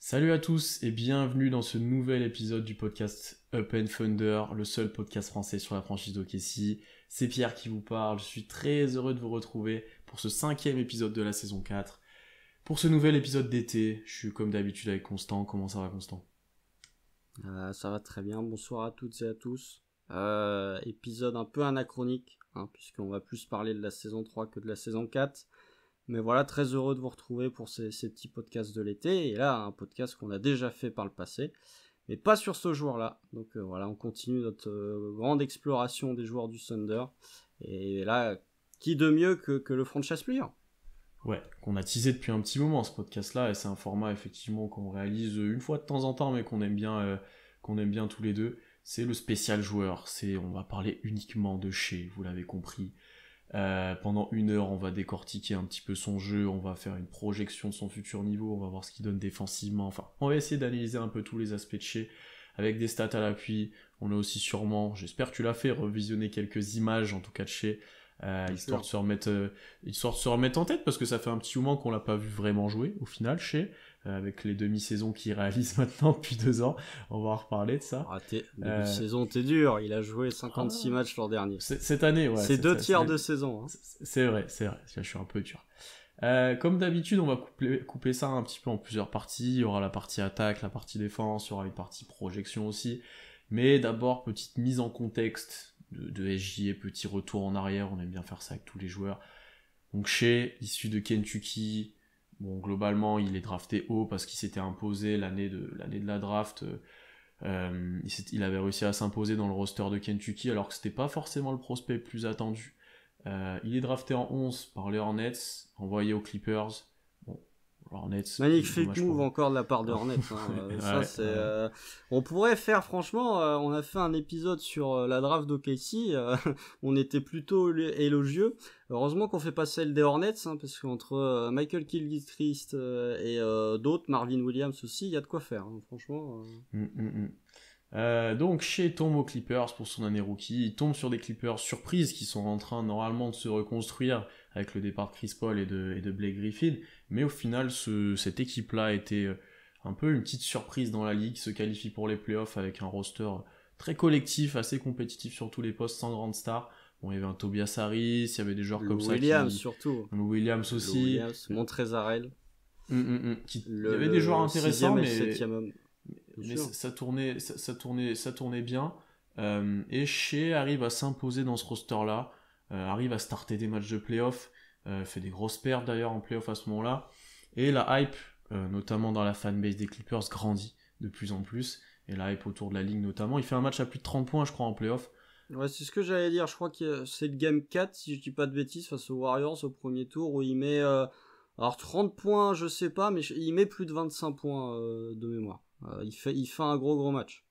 Salut à tous et bienvenue dans ce nouvel épisode du podcast Up and Thunder, le seul podcast français sur la franchise d'OKC. C'est Pierre qui vous parle, je suis très heureux de vous retrouver pour ce 5e épisode de la saison 4. Pour ce nouvel épisode d'été, je suis comme d'habitude avec Constant. Comment ça va, Constant ? Ça va très bien, bonsoir à toutes et à tous. Épisode un peu anachronique, puisqu'on va plus parler de la saison 3 que de la saison 4. Mais voilà, très heureux de vous retrouver pour ces petits podcasts de l'été. Et là, un podcast qu'on a déjà fait par le passé, mais pas sur ce joueur-là. Donc voilà, on continue notre grande exploration des joueurs du Thunder. Et là, qui de mieux que le franchise player ? Ouais, qu'on a teasé depuis un petit moment ce podcast-là, et c'est un format effectivement qu'on réalise une fois de temps en temps, mais qu'on aime bien tous les deux. C'est le spécial joueur, on va parler uniquement de Shai, vous l'avez compris. Pendant 1 heure, on va décortiquer un petit peu son jeu, on va faire une projection de son futur niveau, on va voir ce qu'il donne défensivement, enfin, on va essayer d'analyser un peu tous les aspects de Shai, avec des stats à l'appui. On a aussi sûrement, j'espère que tu l'as fait, revisionner quelques images, en tout cas de Shai, histoire de se remettre en tête, parce que ça fait un petit moment qu'on l'a pas vu vraiment jouer, au final, Shai, avec les demi-saisons qu'il réalise maintenant depuis 2 ans, on va en reparler de ça. Début de saison, t'es dur, il a joué 56 matchs l'an dernier. Cette année, ouais. C'est 2 tiers de saison. C'est vrai, je suis un peu dur. Comme d'habitude, on va couper ça un petit peu en plusieurs parties. Il y aura la partie attaque, la partie défense, il y aura une partie projection aussi. Mais d'abord, petite mise en contexte de SJ et petit retour en arrière. On aime bien faire ça avec tous les joueurs. Donc Shai, issu de Kentucky, bon, globalement, il est drafté haut parce qu'il s'était imposé l'année de la draft. Il avait réussi à s'imposer dans le roster de Kentucky alors que c'était pas forcément le prospect le plus attendu. Il est drafté en 11 par les Hornets, envoyé aux Clippers. Bon, Hornets. Magnifique move encore de la part de Hornets. On pourrait faire, franchement, on a fait un épisode sur la draft d'OKC. On était plutôt élogieux. Heureusement qu'on fait pas celle des Hornets, parce qu'entre Michael Gilchrist et d'autres, Marvin Williams aussi, il y a de quoi faire. Franchement. Donc Shai tombe aux Clippers pour son année rookie, il tombe sur des Clippers surprises qui sont en train normalement de se reconstruire avec le départ de Chris Paul et de Blake Griffin, mais au final cette équipe-là était un peu une petite surprise dans la ligue, se qualifie pour les playoffs avec un roster très collectif, assez compétitif sur tous les postes, sans grande star. Bon, il y avait un Tobias Harris, il y avait des joueurs comme ça Williams surtout. Lou Williams aussi. Williams, Montrezl. Il y avait des joueurs intéressants, mais ça tournait bien. Et Shai arrive à s'imposer dans ce roster-là, arrive à starter des matchs de playoff, fait des grosses pertes d'ailleurs en playoff à ce moment-là. Et la hype, notamment dans la fanbase des Clippers, grandit de plus en plus. Et la hype autour de la ligue notamment. Il fait un match à plus de 30 points, je crois, en playoff. Ouais, c'est ce que j'allais dire. Je crois que c'est le game 4, si je dis pas de bêtises, face aux Warriors au premier tour, où il met... alors 30 points, je sais pas, mais il met plus de 25 points de mémoire. Il fait un gros match.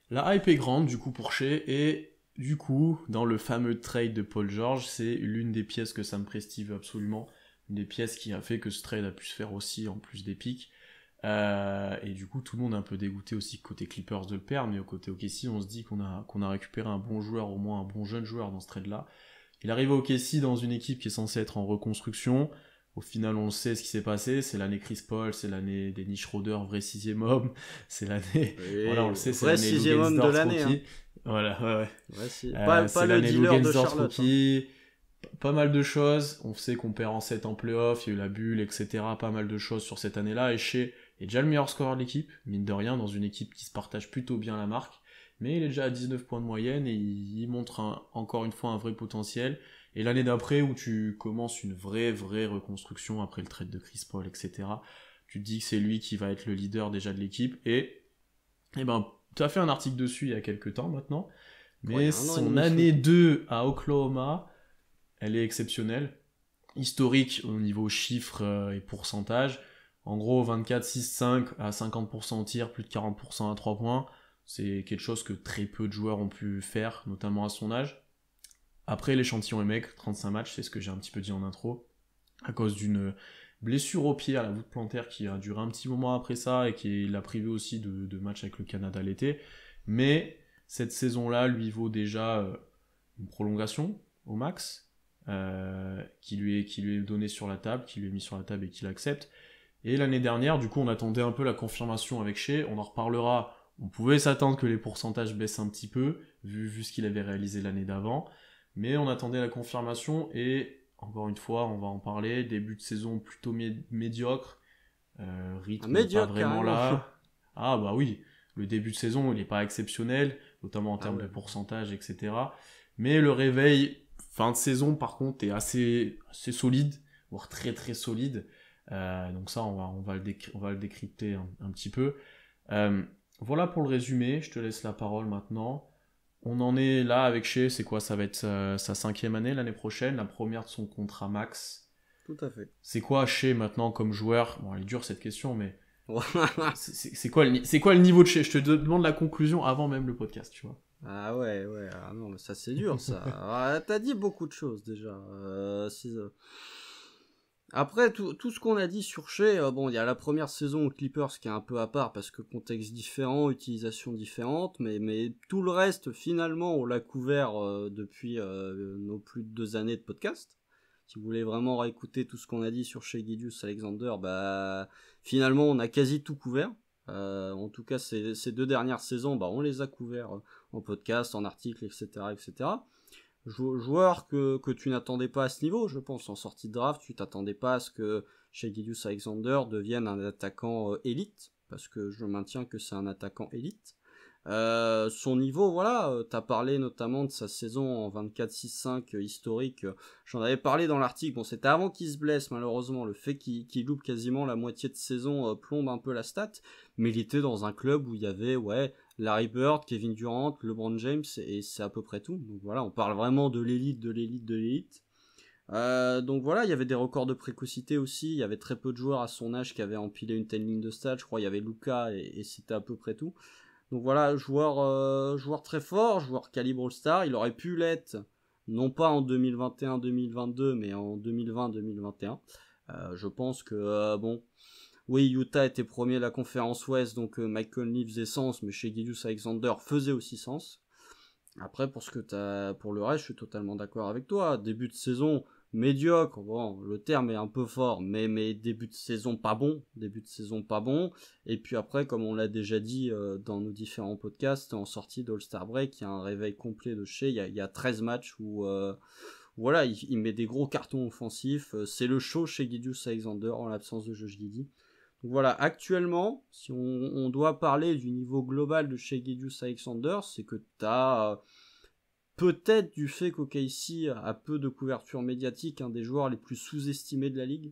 La hype est grande du coup pour Shai, et du coup dans le fameux trade de Paul George, c'est l'une des pièces que Sam Presti veut absolument, une des pièces qui a fait que ce trade a pu se faire aussi en plus des pics. Et du coup tout le monde est un peu dégoûté aussi côté Clippers de le perdre, mais au côté OKC on se dit qu'on a récupéré un bon joueur, au moins un bon jeune joueur dans ce trade là. Il arrive à OKC dans une équipe qui est censée être en reconstruction. Au final, on le sait ce qui s'est passé. C'est l'année Chris Paul, c'est l'année Dennis Schroeder, vrai 6e homme. C'est l'année. Voilà, on le sait, c'est vrai l'année 6e homme de l'année. Rookie. Voilà, ouais. Pas le dealer de Charlotte. Rookie. Pas mal de choses. On sait qu'on perd en 7 en playoff. Il y a eu la bulle, etc. Pas mal de choses sur cette année-là. Et Shai est déjà le meilleur scoreur de l'équipe, mine de rien, dans une équipe qui se partage plutôt bien la marque. Mais il est déjà à 19 points de moyenne et il montre encore une fois un vrai potentiel. Et l'année d'après, où tu commences une vraie reconstruction après le trade de Chris Paul, etc., tu te dis que c'est lui qui va être le leader déjà de l'équipe. Et ben, tu as fait un article dessus il y a quelques temps maintenant, mais son année 2 à Oklahoma, elle est exceptionnelle. Historique au niveau chiffres et pourcentage. En gros, 24, 6, 5 à 50% au tir, plus de 40% à 3 points. C'est quelque chose que très peu de joueurs ont pu faire, notamment à son âge. Après, l'échantillon est maigre, 35 matchs, c'est ce que j'ai un petit peu dit en intro, à cause d'une blessure au pied à la voûte plantaire qui a duré un petit moment après ça et qui l'a privé aussi de matchs avec le Canada l'été. Mais cette saison-là lui vaut déjà une prolongation au max, qui lui est donnée sur la table, qui lui est mis sur la table et qu'il accepte. Et l'année dernière, du coup, on attendait un peu la confirmation avec Shea. On en reparlera. On pouvait s'attendre que les pourcentages baissent un petit peu, vu ce qu'il avait réalisé l'année d'avant. Mais on attendait la confirmation et, encore une fois, on va en parler. Début de saison plutôt médiocre. Un Rythme pas médiocre, vraiment carrément. là. Ah bah oui, le début de saison, il n'est pas exceptionnel, notamment en Ah termes de ouais. pourcentage, etc. Mais le réveil, fin de saison, par contre, est assez solide, voire très très solide. Donc ça, on va le décrypter un petit peu. Euh, voilà pour le résumé, je te laisse la parole maintenant. On en est là avec Shea, c'est quoi? Ça va être sa 5e année l'année prochaine, la première de son contrat max. Tout à fait. C'est quoi Shea maintenant comme joueur? Bon, elle est dure cette question, mais c'est quoi, c'est quoi le niveau de Shea? Je te demande la conclusion avant même le podcast, tu vois. Ah ouais, ouais, ah non, mais ça c'est dur ça. Ah, t'as dit beaucoup de choses déjà. Après, tout ce qu'on a dit sur Shea, bon, il y a la première saison aux Clippers qui est un peu à part parce que contexte différent, utilisation différente, mais tout le reste, finalement, on l'a couvert depuis nos plus de 2 années de podcast. Si vous voulez vraiment réécouter tout ce qu'on a dit sur Shea Gilgeous-Alexander, bah, finalement, on a quasi tout couvert. En tout cas, ces 2 dernières saisons, bah, on les a couverts en podcast, en articles, etc., etc. Joueur que tu n'attendais pas à ce niveau, je pense, en sortie de draft, tu t'attendais pas à ce que Shai Gilgeous-Alexander devienne un attaquant élite, parce que je maintiens que c'est un attaquant élite. Son niveau, voilà, t'as parlé notamment de sa saison en 24-6-5 historique, j'en avais parlé dans l'article, bon c'était avant qu'il se blesse malheureusement, le fait qu'il loupe quasiment la moitié de saison plombe un peu la stat, mais il était dans un club où il y avait, ouais, Larry Bird, Kevin Durant, LeBron James, et c'est à peu près tout, donc voilà, on parle vraiment de l'élite, de l'élite, de l'élite. Donc voilà, il y avait des records de précocité aussi, il y avait très peu de joueurs à son âge qui avaient empilé une telle ligne de stats, je crois il y avait Luka et c'était à peu près tout. Donc voilà, joueur très fort, joueur calibre All-Star. Il aurait pu l'être, non pas en 2021-2022, mais en 2020-2021. Je pense que, bon, oui, Utah était premier de la conférence Ouest, donc Mike Conley faisait sens, mais chez Gilgeous-Alexander faisait aussi sens. Après, pour le reste, je suis totalement d'accord avec toi. Début de saison médiocre, bon, le terme est un peu fort, mais début de saison pas bon, Et puis après, comme on l'a déjà dit dans nos différents podcasts, en sortie d'All-Star Break, il y a un réveil complet de Shea. Il y a 13 matchs où, voilà, il met des gros cartons offensifs. C'est le show chez Gilgeous-Alexander en l'absence de Josh Giddey. Donc voilà, actuellement, si on doit parler du niveau global de Shai Gilgeous-Alexander, c'est que tu as peut-être du fait qu'OKC a peu de couverture médiatique, un des joueurs les plus sous-estimés de la ligue.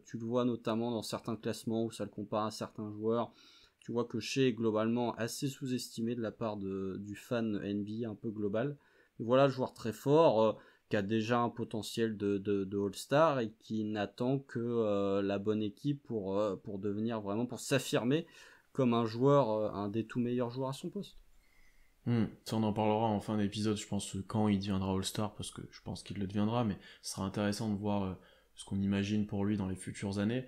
Tu le vois notamment dans certains classements où ça le compare à certains joueurs. Tu vois que Shai est globalement assez sous-estimé de la part du fan NBA un peu global. Mais voilà, joueur très fort, qui a déjà un potentiel de All-Star et qui n'attend que la bonne équipe pour devenir vraiment, pour s'affirmer comme un joueur, un des tout meilleurs joueurs à son poste. Ça, on en parlera en fin d'épisode, je pense, quand il deviendra All-Star, parce que je pense qu'il le deviendra, mais ce sera intéressant de voir ce qu'on imagine pour lui dans les futures années.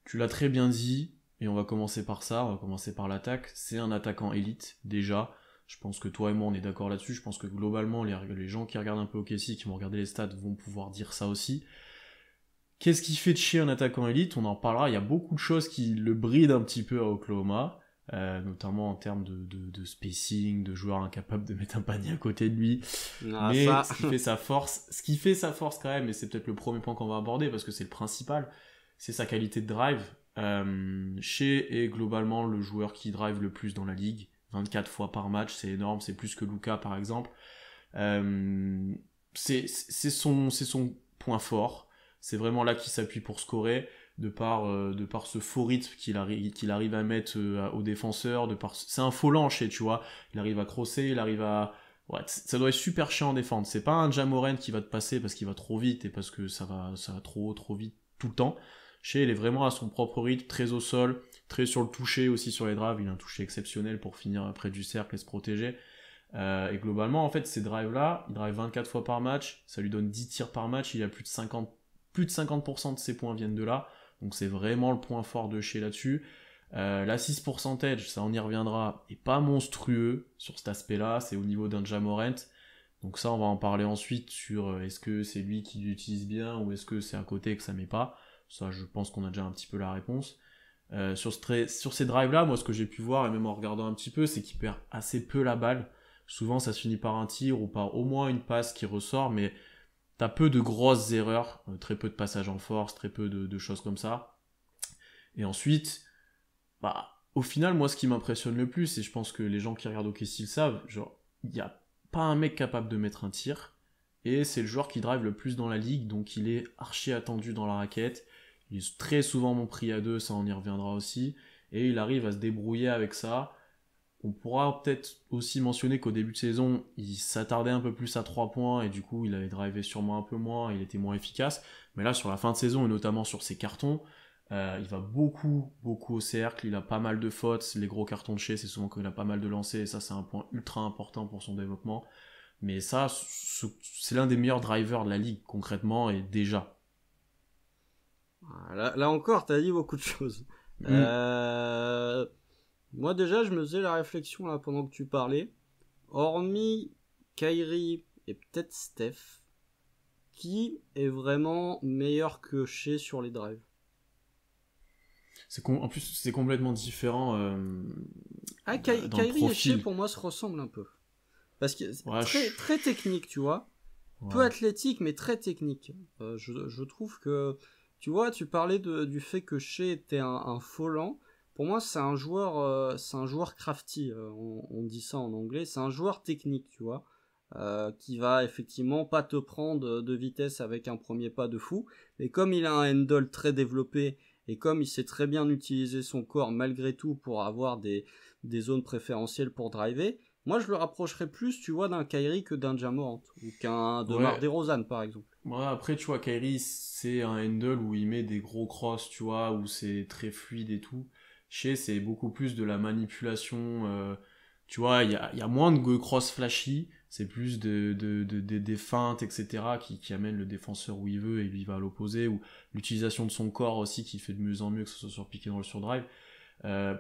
Tu l'as très bien dit, et on va commencer par ça, on va commencer par l'attaque. C'est un attaquant élite, déjà. Je pense que toi et moi, on est d'accord là-dessus. Je pense que globalement, les gens qui regardent un peu OKC, qui vont regarder les stats, vont pouvoir dire ça aussi. Qu'est-ce qui fait de chier un attaquant élite? On en parlera, il y a beaucoup de choses qui le brident un petit peu à Oklahoma, notamment en termes de spacing, de joueurs incapables de mettre un panier à côté de lui. Ah, Mais ça. ce qui fait sa force quand même, et c'est peut-être le premier point qu'on va aborder parce que c'est le principal, c'est sa qualité de drive. Shea est globalement le joueur qui drive le plus dans la ligue, 24 fois par match, c'est énorme, c'est plus que Luka par exemple. Euh, c'est son point fort. C'est vraiment là qu'il s'appuie pour scorer, de par ce faux rythme qu'il arrive à mettre aux défenseurs. C'est un faux lâche, tu vois. Il arrive à crosser, il arrive à. Ouais, ça doit être super chiant à défendre. C'est pas un Ja Morant qui va te passer parce qu'il va trop vite et parce que ça va trop vite tout le temps. Shea, il est vraiment à son propre rythme, très au sol, très sur le toucher aussi sur les drives. Il a un toucher exceptionnel pour finir près du cercle et se protéger. Et globalement, en fait, ces drives-là, il drive 24 fois par match, ça lui donne 10 tirs par match, il a plus de 50% de ses points viennent de là, donc c'est vraiment le point fort de Shea là-dessus. L'assist percentage, ça on y reviendra, est pas monstrueux sur cet aspect-là, c'est au niveau d'un Ja Morant, donc ça on va en parler ensuite sur est-ce que c'est lui qui l'utilise bien ou est-ce que c'est à côté que ça met pas. Ça, je pense qu'on a déjà un petit peu la réponse. Sur ces drives-là, moi, ce que j'ai pu voir, et même en regardant un petit peu, c'est qu'il perd assez peu la balle. Souvent, ça se finit par un tir ou par au moins une passe qui ressort, mais t'as peu de grosses erreurs, très peu de passages en force, très peu de choses comme ça. Et ensuite, au final, moi, ce qui m'impressionne le plus, et je pense que les gens qui regardent OKC le savent, genre, il n'y a pas un mec capable de mettre un tir, et c'est le joueur qui drive le plus dans la ligue, donc il est archi attendu dans la raquette. Il est très souvent mon prix à deux, ça on y reviendra aussi, et il arrive à se débrouiller avec ça. On pourra peut-être aussi mentionner qu'au début de saison, il s'attardait un peu plus à 3 points, et du coup, il avait drivé sûrement un peu moins, il était moins efficace. Mais là, sur la fin de saison, et notamment sur ses cartons, il va beaucoup, beaucoup au cercle, il a pas mal de fautes, les gros cartons de chez, c'est souvent qu'il a pas mal de lancers, et ça c'est un point ultra important pour son développement. Mais ça, c'est l'un des meilleurs drivers de la ligue, concrètement, et déjà. Là encore, t'as dit beaucoup de choses. Moi déjà, je me faisais la réflexion là pendant que tu parlais. Hormis Kyrie et peut-être Steph, qui est vraiment meilleur que Shea sur les drives? En plus, c'est complètement différent dans le Kyrie et Shea profil. pour moi se ressemblent un peu. Parce que c'est Ouais, très technique, tu vois. Peu ouais. athlétique, mais très technique. Je trouve que, tu vois, tu parlais du fait que Shea était un faux. Pour moi, c'est un joueur crafty. On dit ça en anglais. C'est un joueur technique, tu vois, qui va effectivement pas te prendre de vitesse avec un premier pas de fou. Mais comme il a un handle très développé et comme il sait très bien utiliser son corps malgré tout pour avoir des zones préférentielles pour driver, moi, je le rapprocherais plus, tu vois, d'un Kyrie que d'un Ja Morant ou qu'un DeMar Ouais. DeRozan, par exemple. Ouais, après, tu vois, Kyrie, c'est un handle où il met des gros crosses, tu vois, où c'est très fluide et tout. Chez, c'est beaucoup plus de la manipulation. Tu vois, il y a moins de cross flashy, c'est plus des feintes, etc., qui amènent le défenseur où il veut et lui il va à l'opposé, ou l'utilisation de son corps aussi qui fait de mieux en mieux, que ce soit sur pick and roll, sur drive.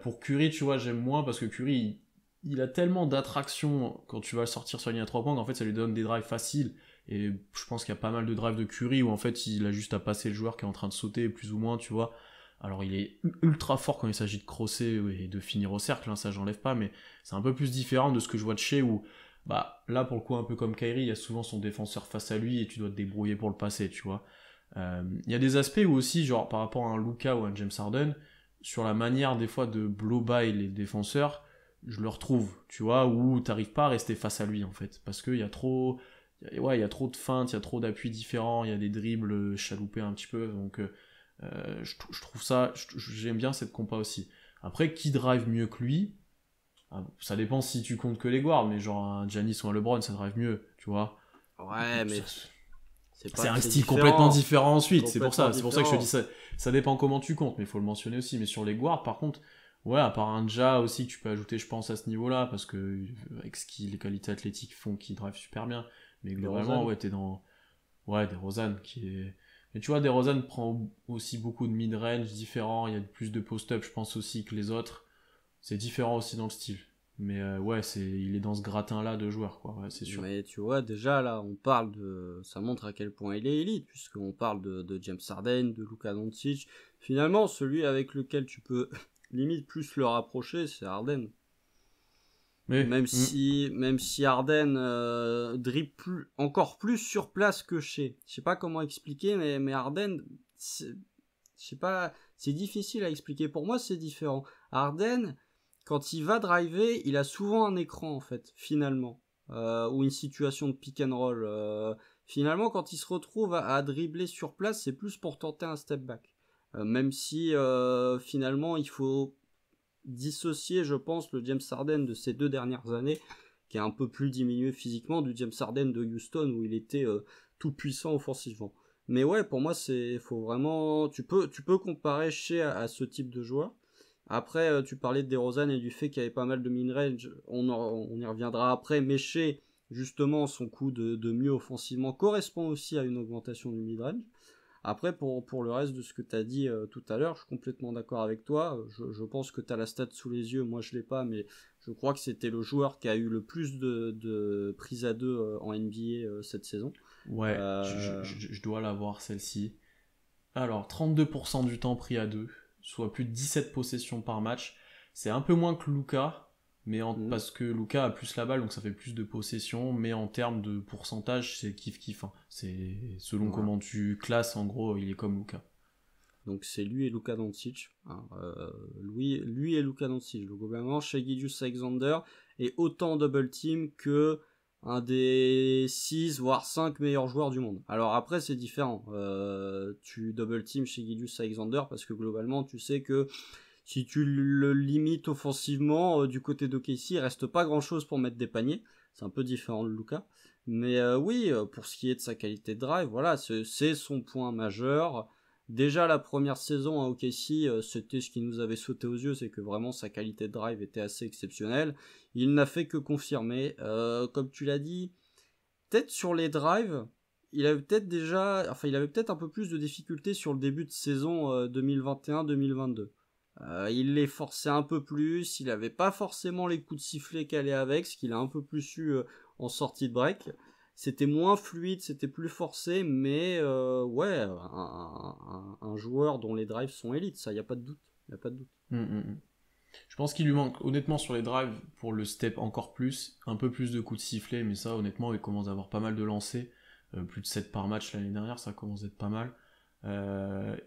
Pour Curry, tu vois, j'aime moins parce que Curry, il a tellement d'attraction quand tu vas le sortir sur la ligne à 3 points qu'en fait ça lui donne des drives faciles. Et je pense qu'il y a pas mal de drives de Curry où en fait il a juste à passer le joueur qui est en train de sauter, plus ou moins, tu vois. Alors il est ultra fort quand il s'agit de crosser et de finir au cercle, hein, ça j'enlève pas, mais c'est un peu plus différent de ce que je vois de chez où, là pour le coup, un peu comme Kyrie, il y a souvent son défenseur face à lui et tu dois te débrouiller pour le passer, tu vois. Il y a des aspects où aussi, genre par rapport à un Luka ou à un James Harden, sur la manière des fois de blow by les défenseurs, je le retrouve, tu vois, où t'arrives pas à rester face à lui en fait, parce qu'il y a trop, il y a trop de feintes, il y a trop d'appuis différents, il y a des dribbles chaloupés un petit peu, donc je trouve ça, j'aime bien cette compa aussi. Après, qui drive mieux que lui? Ça dépend si tu comptes que les guards, mais genre un Giannis ou un LeBron, ça drive mieux, tu vois. Ouais, mais Ça, c'est c'est pas un très style complètement différent. différent C'est ensuite, complètement c'est pour ça que je te dis différent. ça. Ça dépend comment tu comptes, mais il faut le mentionner aussi. Mais sur les guards, par contre, ouais, à part un Ja aussi que tu peux ajouter, je pense, à ce niveau-là, parce que avec ce qui les qualités athlétiques font qu'ils drive super bien. Mais Des globalement, Rosanne. ouais, t'es dans. Ouais, DeRozan qui est. Mais tu vois, DeRozan prend aussi beaucoup de mid-range différents, il y a plus de post-up, je pense aussi, que les autres. C'est différent aussi dans le style. Mais ouais, il est dans ce gratin-là de joueurs, quoi, ouais, c'est sûr. Mais tu vois, déjà là, on parle de. Ça montre à quel point il est élite, puisqu'on parle de James Harden, de Luka Doncic. Finalement, celui avec lequel tu peux limite plus le rapprocher, c'est Harden. Mais, Même si Harden dribble encore plus sur place que Shea. Je sais pas comment expliquer, mais Harden, je sais pas, c'est difficile à expliquer. Pour moi, c'est différent. Harden, quand il va driver, il a souvent un écran en fait, finalement, ou une situation de pick and roll. Finalement, quand il se retrouve à dribbler sur place, c'est plus pour tenter un step back. Même si finalement, il faut dissocier, je pense, le James Harden de ces 2 dernières années, qui est un peu plus diminué physiquement, du James Harden de Houston où il était tout puissant offensivement. Mais ouais, pour moi, faut vraiment, tu peux comparer Shea à ce type de joueur. Après, tu parlais de DeRozan et du fait qu'il y avait pas mal de mid-range, on y reviendra après, mais Shea, justement, son coup de mieux offensivement correspond aussi à une augmentation du mid-range. Après, pour le reste de ce que tu as dit tout à l'heure, je suis complètement d'accord avec toi. Je pense que tu as la stat sous les yeux, moi je l'ai pas, mais je crois que c'était le joueur qui a eu le plus de prises à deux en NBA cette saison. ouais, Euh, je dois l'avoir celle-ci. Alors, 32% du temps pris à 2, soit plus de 17 possessions par match. C'est un peu moins que Luka, parce que Luka a plus la balle, donc ça fait plus de possessions, mais en termes de pourcentage, c'est kiff-kiff. Hein. C'est selon comment tu classes, en gros, il est comme Luka. Donc c'est lui et Luka Doncic. Hein. Lui et Luka Doncic. Donc globalement, Shai Gilgeous-Alexander est autant en double team que un des 6 voire 5 meilleurs joueurs du monde. Alors après c'est différent. Tu double team Shai Gilgeous-Alexander parce que globalement tu sais que si tu le limites offensivement du côté d'OKC, il reste pas grand chose pour mettre des paniers. C'est un peu différent de Luka. Mais oui, pour ce qui est de sa qualité de drive, voilà, c'est son point majeur. Déjà la première saison à OKC, c'était ce qui nous avait sauté aux yeux, c'est que vraiment sa qualité de drive était assez exceptionnelle. Il n'a fait que confirmer. Comme tu l'as dit, peut-être sur les drives, il avait peut-être un peu plus de difficultés sur le début de saison 2021-2022. Il les forçait un peu plus, il n'avait pas forcément les coups de sifflet qu'elle est avec, ce qu'il a un peu plus eu en sortie de break. C'était moins fluide, c'était plus forcé, mais ouais, un joueur dont les drives sont élites, ça, y a pas de doute. Je pense qu'il lui manque, honnêtement, sur les drives, pour le step encore plus, un peu plus de coups de sifflet, mais ça, honnêtement, il commence à avoir pas mal de lancers, plus de 7 par match l'année dernière, ça commence à être pas mal.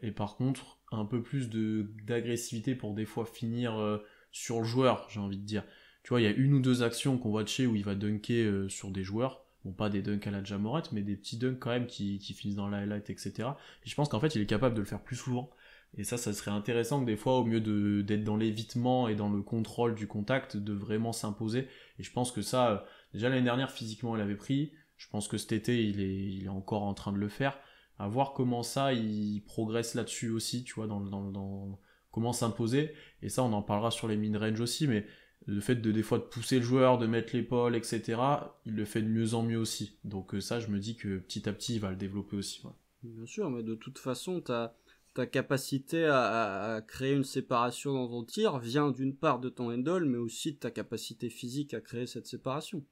Et par contre, un peu plus d'agressivité pour des fois finir sur le joueur, j'ai envie de dire. Tu vois, il y a une ou deux actions qu'on voit de chez où il va dunker sur des joueurs. Bon, pas des dunks à la Ja Morant, mais des petits dunks quand même qui finissent dans la highlight, etc. Et je pense qu'en fait, il est capable de le faire plus souvent. Et ça serait intéressant que des fois, au mieux d'être dans l'évitement et dans le contrôle du contact, de vraiment s'imposer. Et je pense que ça, déjà l'année dernière, physiquement, il avait pris. Je pense que cet été, il est encore en train de le faire. À voir comment ça, il progresse là-dessus aussi, tu vois, dans comment s'imposer. Et ça, on en parlera sur les mid-range aussi, mais le fait des fois de pousser le joueur, de mettre l'épaule, etc., il le fait de mieux en mieux aussi. Donc ça, je me dis que petit à petit, il va le développer aussi. Ouais. Bien sûr, mais de toute façon, ta capacité à créer une séparation dans ton tir vient d'une part de ton handle, mais aussi de ta capacité physique à créer cette séparation.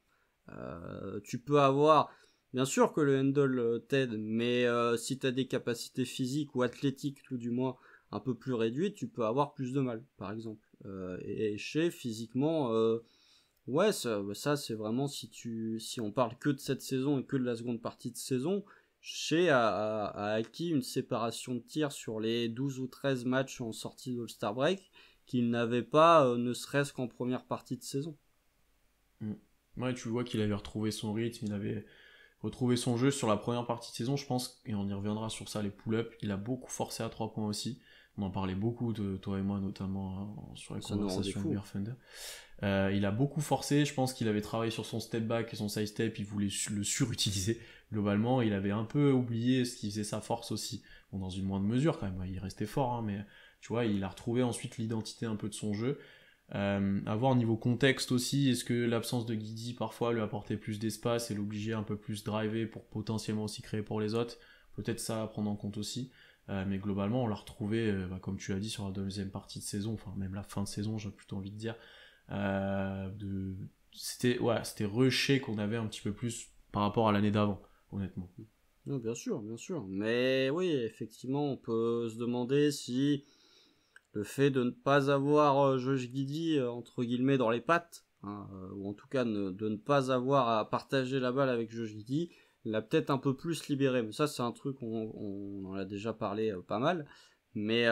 Tu peux avoir, bien sûr que le handle t'aide, mais si tu as des capacités physiques ou athlétiques, tout du moins, un peu plus réduites, tu peux avoir plus de mal, par exemple. Et chez physiquement, ouais, ça c'est vraiment si on parle que de cette saison et que de la seconde partie de saison, chez a acquis une séparation de tir sur les 12 ou 13 matchs en sortie d'All-Star Break qu'il n'avait pas ne serait-ce qu'en première partie de saison. Ouais, tu vois qu'il avait retrouvé son rythme, il avait retrouvé son jeu sur la première partie de saison, je pense, et on y reviendra sur ça, les pull-ups, il a beaucoup forcé à 3 points aussi. On en parlait beaucoup de toi et moi, notamment sur les conversations de Beer Thunder. Il a beaucoup forcé, je pense qu'il avait travaillé sur son step back et son side step, il voulait le surutiliser. Globalement, il avait un peu oublié ce qui faisait sa force aussi. Bon, dans une moindre mesure quand même, il restait fort, hein, mais tu vois, il a retrouvé ensuite l'identité un peu de son jeu. À voir au niveau contexte aussi, est-ce que l'absence de Giddey parfois lui apportait plus d'espace et l'obligeait un peu plus driver pour potentiellement aussi créer pour les autres? Peut-être ça à prendre en compte aussi. Mais globalement, on l'a retrouvé, comme tu l'as dit, sur la deuxième partie de saison, enfin même la fin de saison, j'ai plutôt envie de dire. C'était rushé qu'on avait un petit peu plus par rapport à l'année d'avant, honnêtement. Non, bien sûr. Mais oui, effectivement, on peut se demander si le fait de ne pas avoir Josh Giddey entre guillemets dans les pattes, hein, ou en tout cas de ne pas avoir à partager la balle avec Josh Giddey, l'a peut-être un peu plus libéré. Mais ça, c'est un truc on en a déjà parlé pas mal. Mais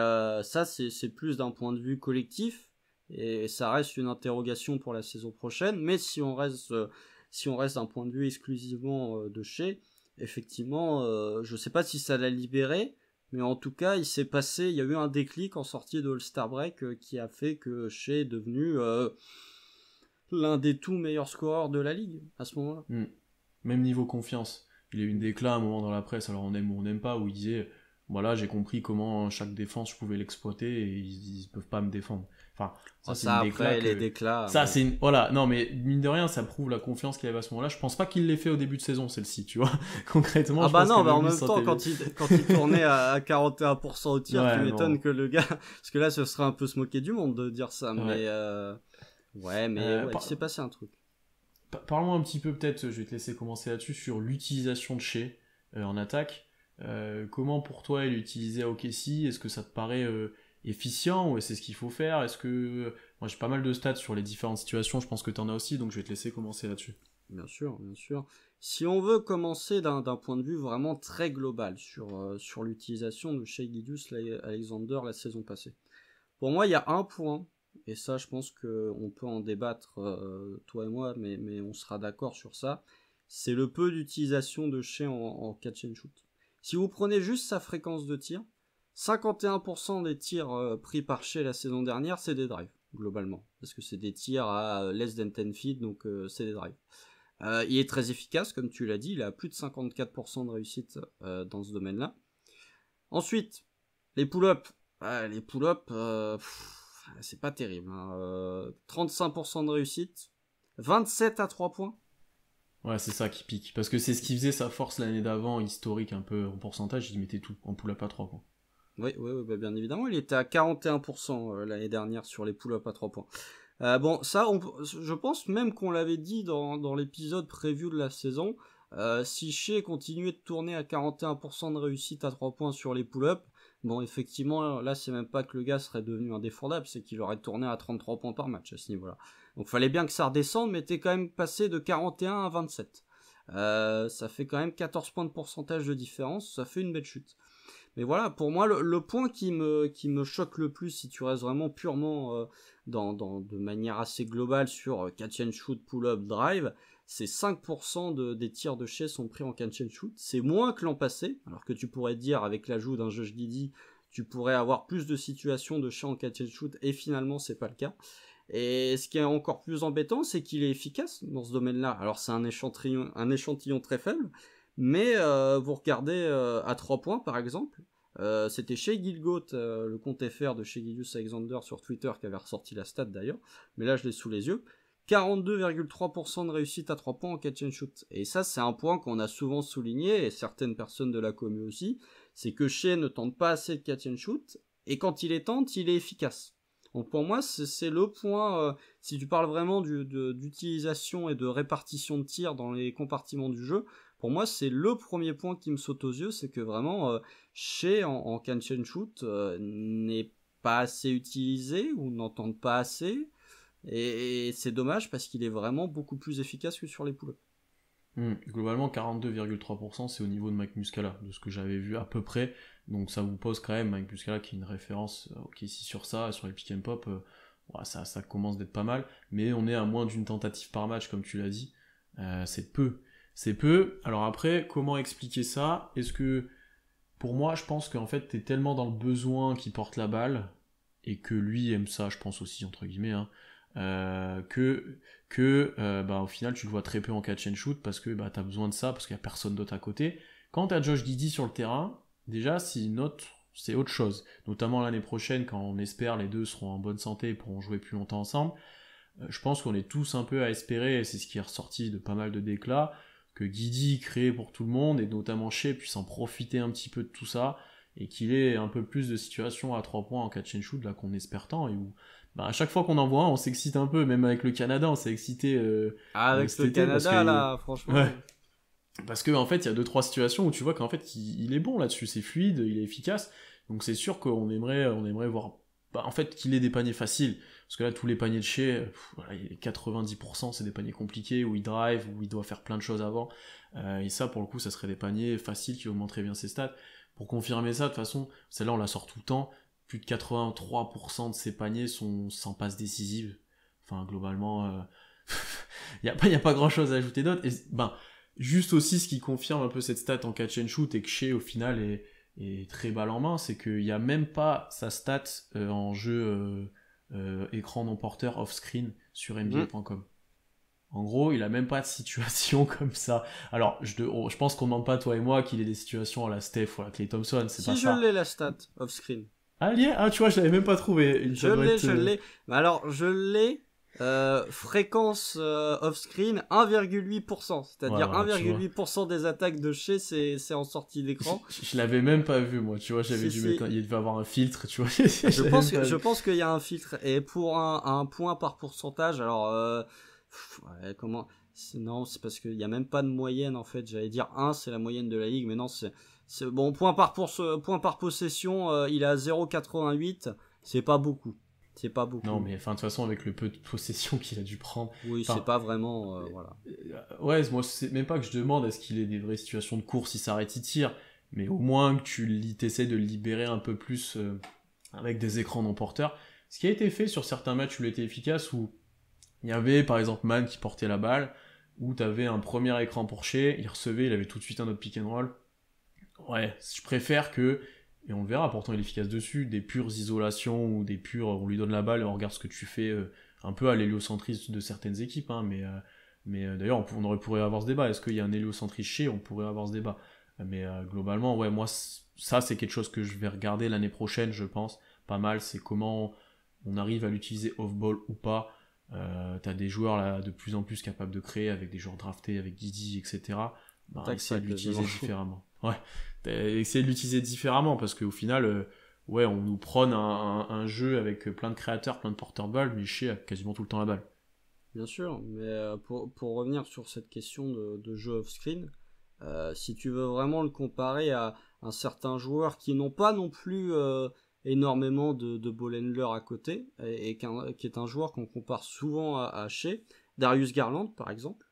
ça, c'est plus d'un point de vue collectif. Et ça reste une interrogation pour la saison prochaine. Mais si on reste d'un point de vue exclusivement de Shai, effectivement, je sais pas si ça l'a libéré, mais en tout cas, il y a eu un déclic en sortie de All-Star Break qui a fait que Shai est devenu l'un des tout meilleurs scoreurs de la ligue à ce moment-là. Même niveau confiance. Il y a eu une déclat à un moment dans la presse, alors on aime ou on n'aime pas, où il disait voilà, j'ai compris comment chaque défense je pouvais l'exploiter et ils peuvent pas me défendre. Enfin, c'est une déclat. Les déclats. Ça, c'est voilà, non, mais mine de rien, ça prouve la confiance qu'il avait à ce moment-là. Je pense pas qu'il l'ait fait au début de saison, celle-ci, tu vois. Concrètement, je pense en même temps, quand il tournait à 41% au tir, tu m'étonnes que le gars. Parce que là, ce serait un peu se moquer du monde de dire ça, mais. Il s'est passé un truc. Parlons un petit peu, peut-être, je vais te laisser commencer là-dessus, sur l'utilisation de Shai en attaque. Comment pour toi il est utilisé à OKC? Est-ce que ça te paraît efficient ou c'est ce qu'il faut faire? Est-ce que moi j'ai pas mal de stats sur les différentes situations, je pense que tu en as aussi, donc je vais te laisser commencer là-dessus. Bien sûr, bien sûr. Si on veut commencer d'un point de vue vraiment très global sur l'utilisation de Shai Gilgeous-Alexander la saison passée. Pour moi, il y a un point, et ça je pense qu'on peut en débattre, toi et moi, mais on sera d'accord sur ça, c'est le peu d'utilisation de Shai en catch and shoot. Si vous prenez juste sa fréquence de tir, 51% des tirs pris par Shai la saison dernière, c'est des drives, globalement. Parce que c'est des tirs à less than 10 feet, donc c'est des drives. Il est très efficace, comme tu l'as dit, il a plus de 54% de réussite dans ce domaine-là. Ensuite, les pull-ups. Les pull-ups, c'est pas terrible. 35% de réussite, 27 à 3 points. Ouais, c'est ça qui pique. Parce que c'est ce qui faisait sa force l'année d'avant, historique un peu en pourcentage, il mettait tout en pull-up à 3 points. Oui, bah bien évidemment, il était à 41% l'année dernière sur les pull-ups à 3 points. Bon, ça, je pense même qu'on l'avait dit dans l'épisode preview de la saison, si Shai continuait de tourner à 41% de réussite à 3 points sur les pull-ups, bon, effectivement, là, c'est même pas que le gars serait devenu indéfendable, c'est qu'il aurait tourné à 33 points par match à ce niveau-là. Donc, fallait bien que ça redescende, mais t'es quand même passé de 41 à 27. Ça fait quand même 14 points de pourcentage de différence, ça fait une belle chute. Mais voilà, pour moi, le point qui me choque le plus, si tu restes vraiment purement de manière assez globale sur catch and shoot, pull-up, drive, c'est 5% des tirs de Shai sont pris en catch and shoot. C'est moins que l'an passé, alors que tu pourrais dire, avec l'ajout d'un Josh Giddey, tu pourrais avoir plus de situations de Shai en catch and shoot, et finalement, c'est pas le cas. Et ce qui est encore plus embêtant, c'est qu'il est efficace dans ce domaine-là. Alors, c'est un échantillon très faible, mais vous regardez à 3 points par exemple, c'était Shai Gilgeous, le compte FR de Shai Gilgeous-Alexander sur Twitter qui avait ressorti la stat d'ailleurs, mais là je l'ai sous les yeux, 42,3% de réussite à 3 points en catch and shoot. Et ça c'est un point qu'on a souvent souligné, et certaines personnes de la commu aussi, c'est que Shai ne tente pas assez de catch and shoot, et quand il les tente, il est efficace. Donc pour moi, c'est le point, si tu parles vraiment d'utilisation et de répartition de tirs dans les compartiments du jeu, pour moi, c'est le premier point qui me saute aux yeux, c'est que vraiment, Shai en catch and shoot n'est pas assez utilisé ou n'entend pas assez, et c'est dommage parce qu'il est vraiment beaucoup plus efficace que sur les pull-ups. Globalement, 42,3%, c'est au niveau de Mike Muscala, de ce que j'avais vu à peu près. Donc ça vous pose quand même Mike Muscala qui est une référence ici sur ça, sur les pick and pop, ça commence d'être pas mal. Mais on est à moins d'une tentative par match, comme tu l'as dit. C'est peu. C'est peu. Alors après, comment expliquer ça? Est-ce que, pour moi, je pense qu'en fait, t'es tellement dans le besoin qu'il porte la balle, et que lui aime ça, je pense aussi, entre guillemets, hein, au final tu le vois très peu en catch and shoot parce que t'as besoin de ça, parce qu'il n'y a personne d'autre à côté. Quand t'as Josh Giddey sur le terrain, déjà c'est autre chose, notamment l'année prochaine quand on espère les deux seront en bonne santé et pourront jouer plus longtemps ensemble. Je pense qu'on est tous un peu à espérer, et c'est ce qui est ressorti de pas mal de déclats, que Giddey crée pour tout le monde et notamment Shai puisse en profiter un petit peu de tout ça et qu'il ait un peu plus de situations à 3 points en catch and shoot là qu'on espère tant, et où à chaque fois qu'on en voit un, on s'excite un peu, même avec le Canada, on s'est excité avec cet le été, Canada, là, franchement. Ouais. Parce que en fait, il y a 2-3 situations où tu vois qu'en fait, il est bon là-dessus, c'est fluide, il est efficace. Donc c'est sûr qu'on aimerait voir, en fait, qu'il ait des paniers faciles. Parce que là, tous les paniers de Shai, 90% c'est des paniers compliqués, où il drive, où il doit faire plein de choses avant. Et ça, pour le coup, ça serait des paniers faciles qui augmenteraient bien ses stats. Pour confirmer ça, de toute façon, celle-là, on la sort tout le temps. Plus de 83% de ses paniers sont sans passe décisive. Enfin, globalement, il n'y a pas grand-chose à ajouter d'autre. Et juste aussi, ce qui confirme un peu cette stat en catch and shoot, et que Shai, au final, est très balle en main, c'est qu'il n'y a même pas sa stat en jeu écran non porteur off-screen sur NBA.com. En gros, il a même pas de situation comme ça. Alors, je pense qu'on ne demande pas, toi et moi, qu'il ait des situations à la Steph ou à la Klay Thompson, c'est pas ça. Si je l'ai, la stat off-screen. Ah, tu vois, je l'avais même pas trouvé. Je l'ai. Alors, je l'ai. Fréquence off-screen 1,8%, c'est-à-dire 1,8% des attaques de Shai c'est en sortie d'écran. Je l'avais même pas vu, moi, tu vois, j'avais dû mettre, il devait avoir un filtre, tu vois. Je pense qu'il y a un filtre, et pour un point par pourcentage, alors non, c'est parce qu'il y a même pas de moyenne en fait, j'allais dire 1 c'est la moyenne de la ligue, mais non, C'est bon, point par possession, il est à 0,88, c'est pas beaucoup. C'est pas beaucoup. Non, mais enfin, de toute façon, avec le peu de possession qu'il a dû prendre. Oui, c'est pas vraiment. Voilà. Ouais, moi, c'est même pas que je demande à ce qu'il ait des vraies situations de course, il s'arrête, il tire. Mais au moins que tu t'essayes de le libérer un peu plus avec des écrans non porteurs. Ce qui a été fait sur certains matchs où il était efficace, où il y avait par exemple Man qui portait la balle, où t'avais un premier écran pour Shea, il recevait, il avait tout de suite un autre pick and roll. Ouais, je préfère que, et on le verra, pourtant il est efficace dessus, des pures isolations ou des pures, on lui donne la balle et on regarde ce que tu fais, un peu à l'héliocentrisme de certaines équipes, hein, mais d'ailleurs on pourrait avoir ce débat, est-ce qu'il y a un héliocentrisme chez, on pourrait avoir ce débat. Mais globalement, ouais, moi ça c'est quelque chose que je vais regarder l'année prochaine, je pense, pas mal, c'est comment on arrive à l'utiliser off-ball ou pas. T'as des joueurs là de plus en plus capables de créer avec des joueurs draftés, avec Guidi, etc. Ben, essayer de l'utiliser différemment. Ouais, essayer de l'utiliser différemment parce qu'au final, ouais, on nous prône un jeu avec plein de créateurs, plein de porteurs de balles, mais Shea a quasiment tout le temps la balle. Bien sûr, mais pour revenir sur cette question de jeu off-screen, si tu veux vraiment le comparer à un certain joueur qui n'ont pas non plus énormément de ball handler à côté, et qui est un joueur qu'on compare souvent à Shea, Darius Garland par exemple.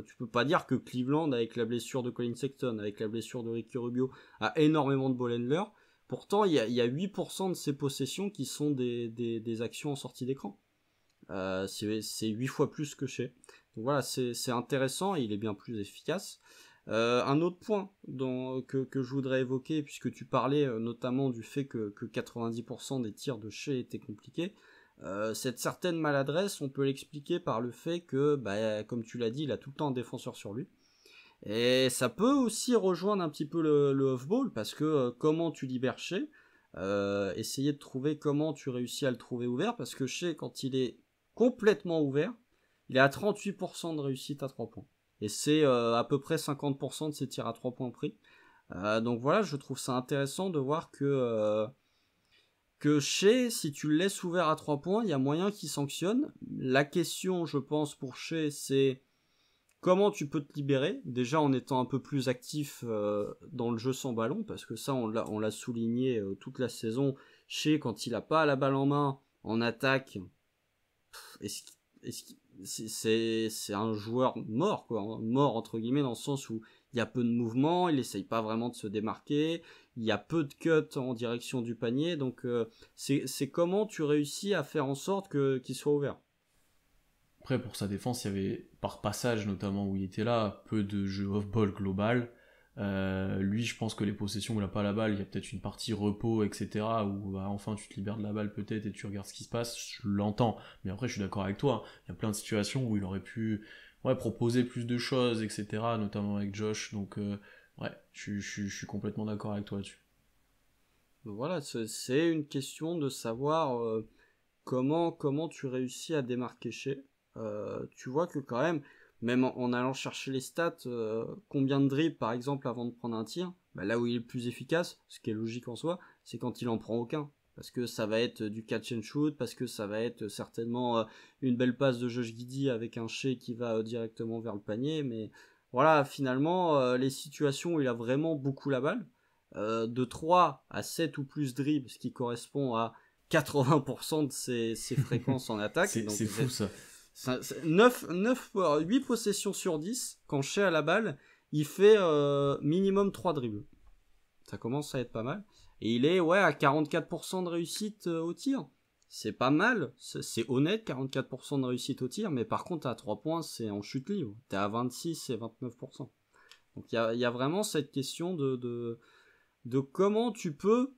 Tu peux pas dire que Cleveland, avec la blessure de Colin Sexton, avec la blessure de Ricky Rubio, a énormément de ball handler. Pourtant, il y a 8% de ses possessions qui sont des actions en sortie d'écran. C'est 8 fois plus que chez. Donc voilà, c'est intéressant et il est bien plus efficace. Un autre point que je voudrais évoquer, puisque tu parlais notamment du fait que 90% des tirs de chez étaient compliqués, cette certaine maladresse, on peut l'expliquer par le fait que, bah, comme tu l'as dit, il a tout le temps un défenseur sur lui. Et ça peut aussi rejoindre un petit peu le off-ball, parce que comment tu libères Shea, essayer de trouver comment tu réussis à le trouver ouvert, parce que Shea, quand il est complètement ouvert, il est à 38% de réussite à 3 points. Et c'est à peu près 50% de ses tirs à 3 points pris. Donc voilà, je trouve ça intéressant de voir que Shea, si tu le laisses ouvert à 3 points, il y a moyen qu'il sanctionne. La question, je pense, pour Shea, c'est comment tu peux te libérer, déjà en étant un peu plus actif dans le jeu sans ballon, parce que ça on l'a souligné toute la saison. Shea, quand il a pas la balle en main en attaque, c'est un joueur mort, quoi, hein, mort entre guillemets, dans le sens où il y a peu de mouvement, il essaye pas vraiment de se démarquer, il y a peu de cuts en direction du panier, donc c'est comment tu réussis à faire en sorte qu'il soit ouvert. Après, pour sa défense, il y avait, par passage notamment où il était là, peu de jeu off-ball global. Lui, je pense que les possessions où il n'a pas la balle, il y a peut-être une partie repos, etc. où bah, enfin tu te libères de la balle peut-être et tu regardes ce qui se passe, je l'entends. Mais après, je suis d'accord avec toi, hein. Il y a plein de situations où il aurait pu proposer plus de choses, etc. Notamment avec Josh. Donc, ouais, je suis complètement d'accord avec toi là-dessus. Donc voilà, c'est une question de savoir comment tu réussis à démarquer chez. Tu vois que quand même en allant chercher les stats, combien de dribbles par exemple avant de prendre un tir, bah, là où il est le plus efficace, ce qui est logique en soi, c'est quand il en prend aucun. Parce que ça va être du catch and shoot, parce que ça va être certainement une belle passe de Josh Giddey avec un Shea qui va directement vers le panier. Mais voilà, finalement, les situations où il a vraiment beaucoup la balle, de 3 à 7 ou plus dribbles, ce qui correspond à 80% de ses fréquences en attaque. Donc c'est fou ça. 8 possessions sur 10, quand Shea a la balle, il fait minimum 3 dribbles. Ça commence à être pas mal. Et il est à 44% de réussite au tir. C'est pas mal, c'est honnête, 44% de réussite au tir, mais par contre à 3 points, c'est en chute libre. T'es à 26 et 29%. Donc il y a vraiment cette question de comment tu peux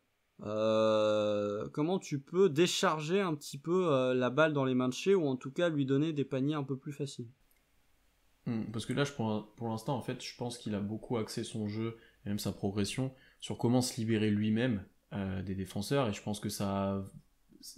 décharger un petit peu la balle dans les mains de Shea, ou en tout cas lui donner des paniers un peu plus faciles. Parce que là, pour l'instant, en fait, je pense qu'il a beaucoup axé son jeu et même sa progression sur comment se libérer lui-même des défenseurs. Et je pense que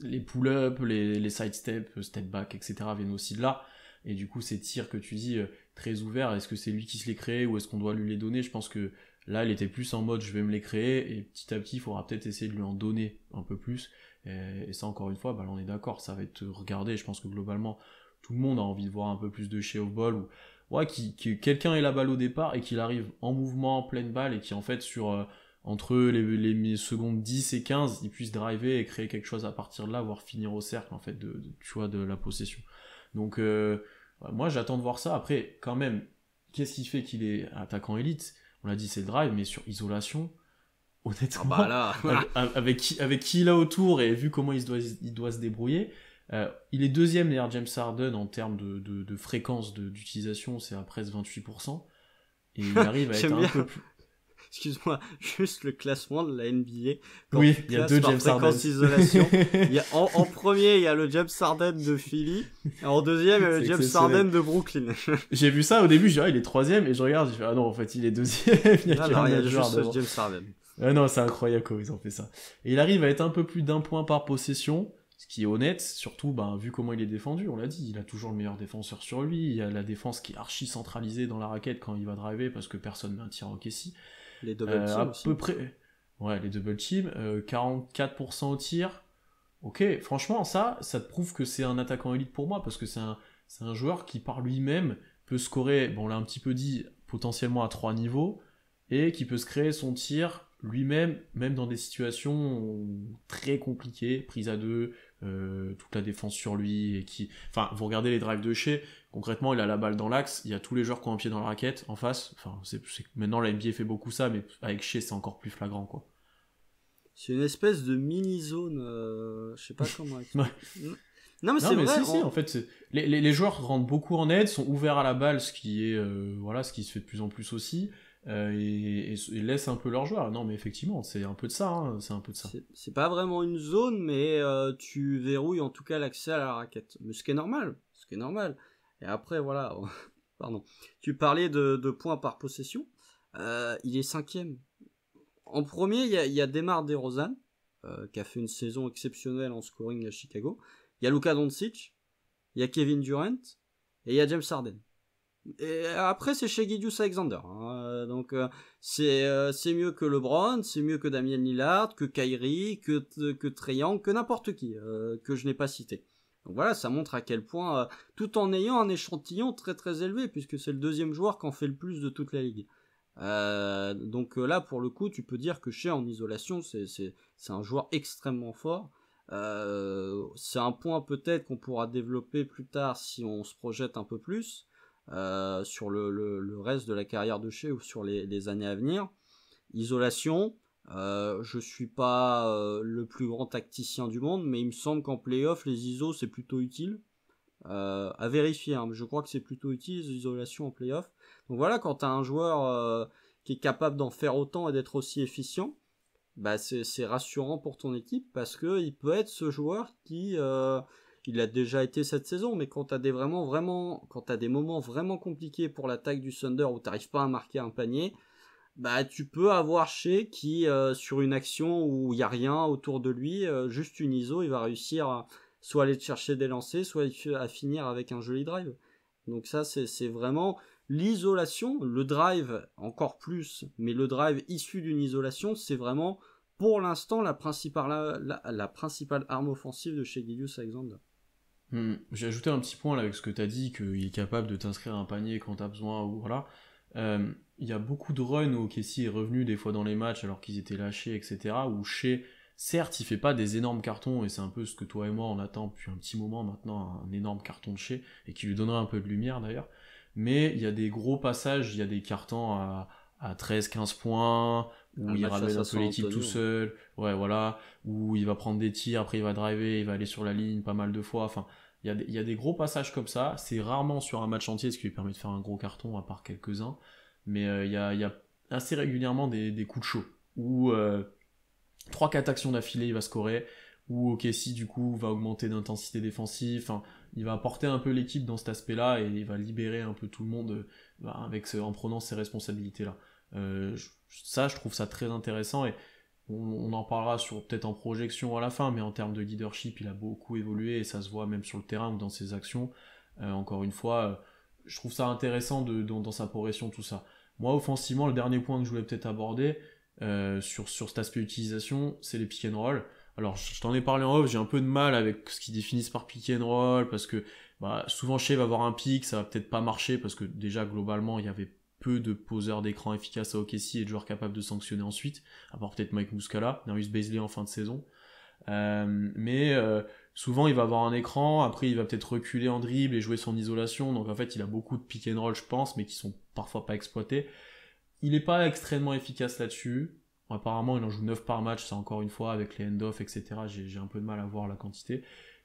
les pull-ups, les side-steps, step-back, etc. viennent aussi de là. Et du coup, ces tirs que tu dis très ouverts, est-ce que c'est lui qui se les crée ou est-ce qu'on doit lui les donner? Je pense que là, il était plus en mode je vais me les créer et petit à petit, il faudra peut-être essayer de lui en donner un peu plus. Et ça, encore une fois, bah, là, on est d'accord, ça va être regardé. Je pense que globalement, tout le monde a envie de voir un peu plus de Shea off-ball ouais, que quelqu'un ait la balle au départ et qu'il arrive en mouvement, en pleine balle, et qui en fait entre les secondes 10 et 15, il puisse driver et créer quelque chose à partir de là, voire finir au cercle en fait tu vois, de la possession. Donc ouais, moi j'attends de voir ça. Après quand même, qu'est-ce qui fait qu'il est attaquant élite? On l'a dit, c'est le drive, mais sur isolation, Ah bah honnêtement, là, avec qui il a autour et vu comment il doit se débrouiller, il est deuxième derrière James Harden en termes de fréquence d'utilisation, c'est à presque 28%, et il arrive à être j'aime un bien. peu plus... Excuse-moi, juste le classement de la NBA. Quand Oui, tu il y a classes deux par James Harden. fréquence isolation, en premier, il y a le James Harden de Philly. Et en deuxième, il y a le C'est James exceptionnel. Harden de Brooklyn. J'ai vu ça au début, je dis, ah, il est troisième, et je regarde, je fais, ah non, en fait, il est deuxième, il y a Alors, il y a qu'un joueur juste devant. James Harden. Ah non, c'est incroyable comment ils ont fait ça. Et il arrive à être un peu plus d'un point par possession, ce qui est honnête, surtout vu comment il est défendu, on l'a dit, il a toujours le meilleur défenseur sur lui, il y a la défense qui est archi centralisée dans la raquette quand il va driver parce que personne met un tir en Kessie. Les double teams À aussi. peu près, ouais, les double teams, 44% au tir. Ok, franchement, ça te prouve que c'est un attaquant élite pour moi parce que c'est un joueur qui par lui-même peut scorer, bon on l'a un petit peu dit, potentiellement à 3 niveaux, et qui peut se créer son tir lui-même, même dans des situations très compliquées, prise à deux, toute la défense sur lui, et qui... Enfin, vous regardez les drives de Shea, concrètement, il a la balle dans l'axe, il y a tous les joueurs qui ont un pied dans la raquette, en face, enfin, maintenant la NBA fait beaucoup ça, mais avec Shea, c'est encore plus flagrant, quoi. C'est une espèce de mini-zone, je sais pas comment expliquer. Ouais. Non mais Non, c'est mais vrai. si, en fait, les joueurs rentrent beaucoup en aide, sont ouverts à la balle, ce qui est, voilà, ce qui se fait de plus en plus aussi, et laissent un peu leurs joueurs. Non, mais effectivement, c'est un peu de ça, hein, c'est un peu de ça. C'est pas vraiment une zone, mais tu verrouilles en tout cas l'accès à la raquette. Mais ce qui est normal, ce qui est normal. Et après, voilà, pardon. Tu parlais de points par possession. Il est cinquième. En premier, il y a Demar DeRozan, qui a fait une saison exceptionnelle en scoring à Chicago. Il y a Luka Doncic, il y a Kevin Durant, et il y a James Harden. Et après, c'est chez Gilgeous-Alexander. Hein. Donc, c'est mieux que LeBron, c'est mieux que Damian Lillard, que Kyrie, que Trae Young, que n'importe qui, que je n'ai pas cité. Donc voilà, ça montre à quel point, tout en ayant un échantillon très très élevé, puisque c'est le deuxième joueur qui en fait le plus de toute la ligue. Donc là, pour le coup, tu peux dire que Shea en isolation, c'est un joueur extrêmement fort. C'est un point peut-être qu'on pourra développer plus tard si on se projette un peu plus sur le reste de la carrière de Shea ou sur les années à venir. Isolation, je suis pas le plus grand tacticien du monde, mais il me semble qu'en playoff, les ISO c'est plutôt utile. À vérifier, hein, mais je crois que c'est plutôt utile les isolations en playoff. Donc voilà, quand tu as un joueur qui est capable d'en faire autant et d'être aussi efficient, bah c'est rassurant pour ton équipe parce que il peut être ce joueur qui il a déjà été cette saison, mais quand t'as des moments vraiment compliqués pour l'attaque du Thunder où t'arrives pas à marquer un panier, bah tu peux avoir Shea qui sur une action où il y a rien autour de lui, juste une ISO, il va réussir à soit aller te chercher des lancers, soit à finir avec un joli drive. Donc ça c'est vraiment l'isolation, le drive encore plus, mais le drive issu d'une isolation, c'est vraiment pour l'instant la principale arme offensive de chez Gilgeous-Alexander. J'ai ajouté un petit point là avec ce que tu as dit, qu'il est capable de t'inscrire un panier quand tu as besoin, ou voilà. Il y a beaucoup de runs où Kessie est revenu des fois dans les matchs alors qu'ils étaient lâchés, etc. Où Shea, certes, il fait pas des énormes cartons, et c'est un peu ce que toi et moi on attend depuis un petit moment maintenant, un énorme carton de Shea, et qui lui donnerait un peu de lumière d'ailleurs. Mais il y a des gros passages, il y a des cartons à 13-15 points, où il ramène un peu l'équipe tout seul, ouais, voilà, où il va prendre des tirs, après il va driver, il va aller sur la ligne pas mal de fois, enfin, il y a des gros passages comme ça, c'est rarement sur un match entier, ce qui lui permet de faire un gros carton, à part quelques-uns, mais il y a assez régulièrement des coups de chaud, où 3-4 actions d'affilée il va scorer, où OKC du coup va augmenter d'intensité défensive, enfin, il va apporter un peu l'équipe dans cet aspect-là, et il va libérer un peu tout le monde en prenant ses responsabilités-là. Ça, je trouve ça très intéressant, et on en parlera peut-être en projection à la fin, mais en termes de leadership, il a beaucoup évolué, et ça se voit même sur le terrain ou dans ses actions. Encore une fois, je trouve ça intéressant dans sa progression, tout ça. Moi, offensivement, le dernier point que je voulais peut-être aborder sur cet aspect utilisation, c'est les pick and roll. Alors, je t'en ai parlé en off, j'ai un peu de mal avec ce qu'ils définissent par pick and roll, parce que souvent Shea va avoir un pick, ça va peut-être pas marcher, parce que déjà, globalement, il y avait peu de poseurs d'écran efficaces à OKC et de joueurs capables de sanctionner ensuite, à part peut-être Mike Muscala, Darius Bazley en fin de saison. Souvent, il va avoir un écran, après il va peut-être reculer en dribble et jouer son isolation, donc en fait, il a beaucoup de pick and roll, je pense, mais qui sont parfois pas exploités. Il est pas extrêmement efficace là-dessus. Apparemment, il en joue 9 par match, ça encore une fois, avec les end-off, etc. J'ai un peu de mal à voir la quantité.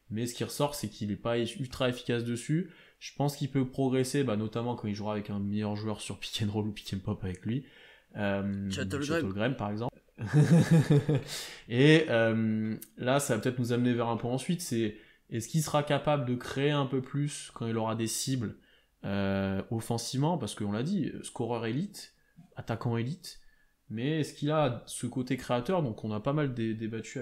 Mais ce qui ressort, c'est qu'il n'est pas ultra efficace dessus. Je pense qu'il peut progresser, notamment quand il jouera avec un meilleur joueur sur pick and roll ou pick and pop avec lui. Chattelgrim, par exemple. Et là, ça va peut-être nous amener vers un point ensuite, c'est est-ce qu'il sera capable de créer un peu plus quand il aura des cibles offensivement, parce qu'on l'a dit, scoreur élite, attaquant élite, mais est-ce qu'il a ce côté créateur? Donc on a pas mal débattu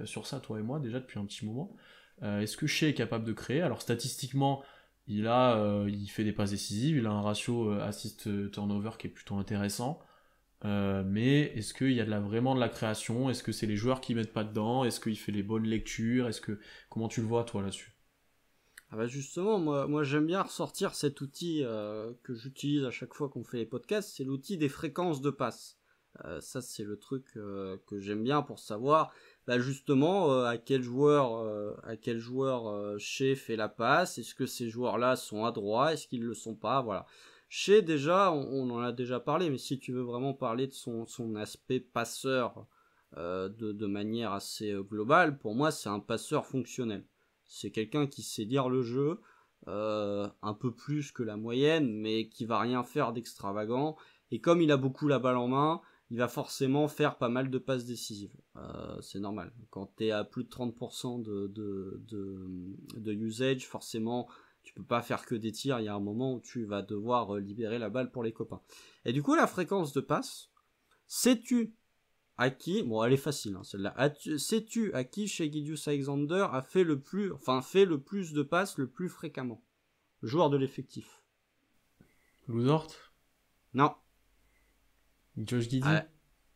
sur ça, toi et moi, déjà depuis un petit moment. Est-ce que Shea est capable de créer? Alors statistiquement, il fait des passes décisives, il a un ratio assist-turnover qui est plutôt intéressant, mais est-ce qu'il y a vraiment de la création? Est-ce que c'est les joueurs qui mettent pas dedans? Est-ce qu'il fait les bonnes lectures? Comment tu le vois toi là-dessus? Justement, moi j'aime bien ressortir cet outil que j'utilise à chaque fois qu'on fait les podcasts, c'est l'outil des fréquences de passe. Ça c'est le truc que j'aime bien pour savoir justement à quel joueur Shea fait la passe, est-ce que ces joueurs-là sont adroits, est-ce qu'ils le sont pas, voilà. Shea déjà, on en a déjà parlé, mais si tu veux vraiment parler de son aspect passeur de manière assez globale, pour moi c'est un passeur fonctionnel. C'est quelqu'un qui sait lire le jeu, un peu plus que la moyenne, mais qui va rien faire d'extravagant. Et comme il a beaucoup la balle en main, il va forcément faire pas mal de passes décisives. C'est normal. Quand t'es à plus de 30% de usage, forcément, tu peux pas faire que des tirs. Il y a un moment où tu vas devoir libérer la balle pour les copains. Et du coup, la fréquence de passe, sais-tu à qui, bon elle est facile celle-là, sais-tu à qui Shai Gilgeous-Alexander fait le plus de passes le plus fréquemment? Le joueur de l'effectif. Lou Dort? Non. Josh Giddey?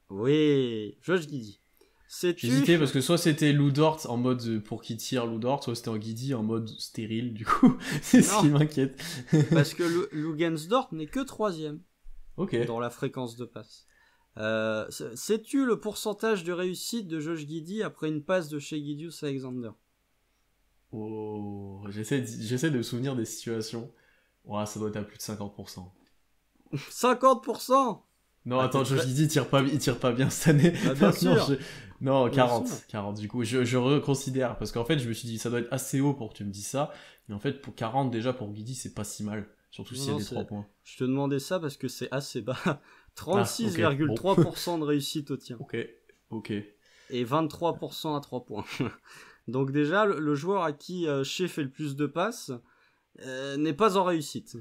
Oui, Josh Giddey. J'hésitais parce que soit c'était Lou Dort en mode pour qui tire Lou Dort, soit c'était en Giddey en mode stérile, du coup c'est ce qui m'inquiète. Parce que Luguentz-Dort n'est que 3ème dans la fréquence de passe. Sais-tu le pourcentage de réussite de Josh Giddey après une passe de Shai Gilgeous-Alexander? Oh, j'essaie de me souvenir des situations. Ouais, ça doit être à plus de 50%. 50%? Non, attends, Josh Giddey il tire pas bien cette année. Bien sûr. Non, 40 du coup. Je reconsidère parce qu'en fait, je me suis dit ça doit être assez haut pour que tu me dises ça, mais en fait pour 40 déjà pour Giddey, c'est pas si mal, surtout s'il y a des 3 points. Je te demandais ça parce que c'est assez bas. 36,3% de réussite au tir. Ok. Et 23% à 3 points. Donc déjà, le joueur à qui Shea fait le plus de passes n'est pas en réussite.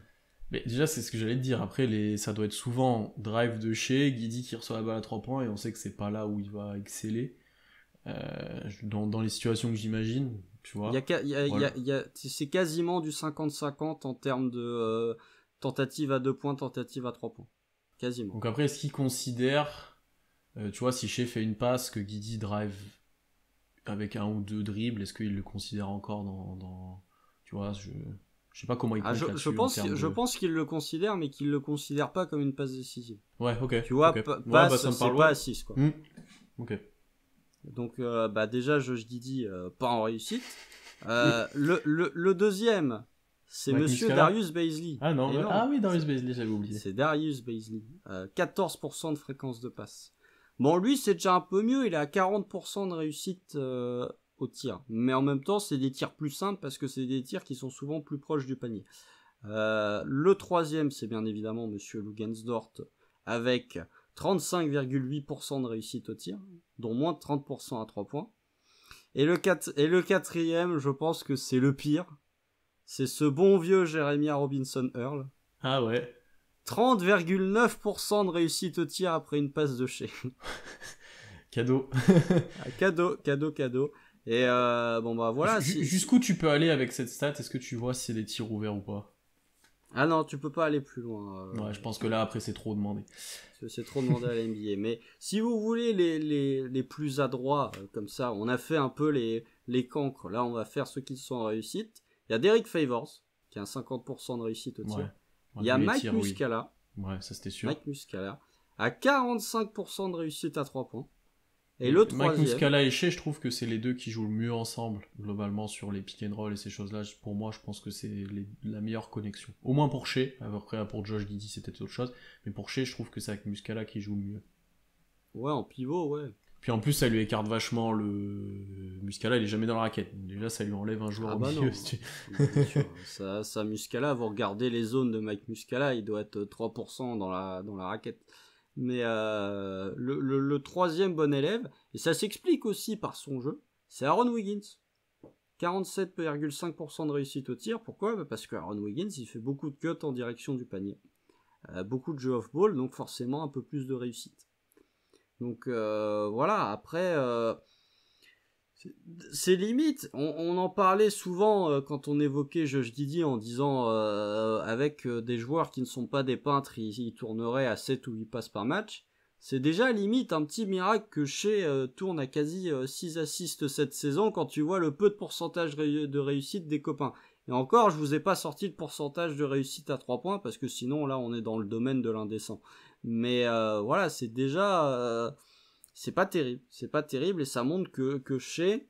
Mais déjà, c'est ce que j'allais te dire. Après, ça doit être souvent drive de Shea, Giddey qui reçoit la balle à 3 points, et on sait que c'est pas là où il va exceller. Dans les situations que j'imagine, tu vois. C'est quasiment du 50-50 en termes de tentative à 2 points, tentative à 3 points. Quasiment. Donc après, est-ce qu'il considère, tu vois, si Shea fait une passe que Giddey drive avec 1 ou 2 dribbles, est-ce qu'il le considère encore dans tu vois, je sais pas comment il compte là-dessus. Je pense qu'il le considère, mais qu'il le considère pas comme une passe décisive. Ouais, ok. Tu vois, passe, ça me c'est parle, pas assise, quoi. Ok. Donc, déjà, Josh Giddey, pas en réussite. Le deuxième, c'est Monsieur Darius Bazley. Ah non, oui, Darius Bazley, j'avais oublié. C'est Darius Bazley. 14% de fréquence de passe. Bon, lui, c'est déjà un peu mieux. Il est à 40% de réussite au tir. Mais en même temps, c'est des tirs plus simples parce que c'est des tirs qui sont souvent plus proches du panier. Le troisième, c'est bien évidemment Monsieur Luguentz-Dort avec 35,8% de réussite au tir, dont moins de 30% à 3 points. Et le quatrième, je pense que c'est le pire. C'est ce bon vieux Jeremiah Robinson Earl. Ah ouais. 30,9% de réussite au tir après une passe de Shea. Cadeau. Cadeau. Et voilà. Jusqu'où tu peux aller avec cette stat? Est-ce que tu vois si c'est des tirs ouverts ou pas? Ah non, tu peux pas aller plus loin. Ouais, je pense que là, après, c'est trop demandé. C'est trop demandé à la NBA. Mais si vous voulez les plus adroits, comme ça, on a fait un peu les cancres. Là, on va faire ceux qui sont en réussite. Il y a Derek Favors, qui a un 50% de réussite au tir. Ouais. Il y a Vu les Mike tirs, oui. Muscala. Ouais, ça c'était sûr. Mike Muscala a 45% de réussite à 3 points. Et Mais le Mike troisième, Muscala et Shea, je trouve que c'est les deux qui jouent le mieux ensemble, globalement, sur les pick and roll et ces choses-là. Pour moi, je pense que c'est la meilleure connexion. Au moins pour Shea. Après, pour Josh Giddey, c'était autre chose. Mais pour Shea, je trouve que c'est avec Muscala qui joue le mieux. ouais, en pivot, ouais. Puis en plus, ça lui écarte vachement le. Muscala, il est jamais dans la raquette. Déjà, ça lui enlève un joueur Ah au bah milieu. non. Bien sûr. Ça Muscala, vous regardez les zones de Mike Muscala, il doit être 3% dans la raquette. Mais le troisième bon élève, et ça s'explique aussi par son jeu, c'est Aaron Wiggins. 47,5% de réussite au tir. Pourquoi? Parce que Aaron Wiggins, il fait beaucoup de cuts en direction du panier. Beaucoup de jeux off-ball, donc forcément un peu plus de réussite. Donc voilà, après, c'est limite. On en parlait souvent quand on évoquait Josh Giddey en disant avec des joueurs qui ne sont pas des peintres, ils tourneraient à 7 ou 8 passes par match. C'est déjà limite un petit miracle que Shea tourne à quasi 6 assists cette saison quand tu vois le peu de pourcentage de réussite des copains. Et encore, je vous ai pas sorti de pourcentage de réussite à 3 points parce que sinon là on est dans le domaine de l'indécent. Mais voilà, c'est déjà c'est pas terrible et ça montre que Shea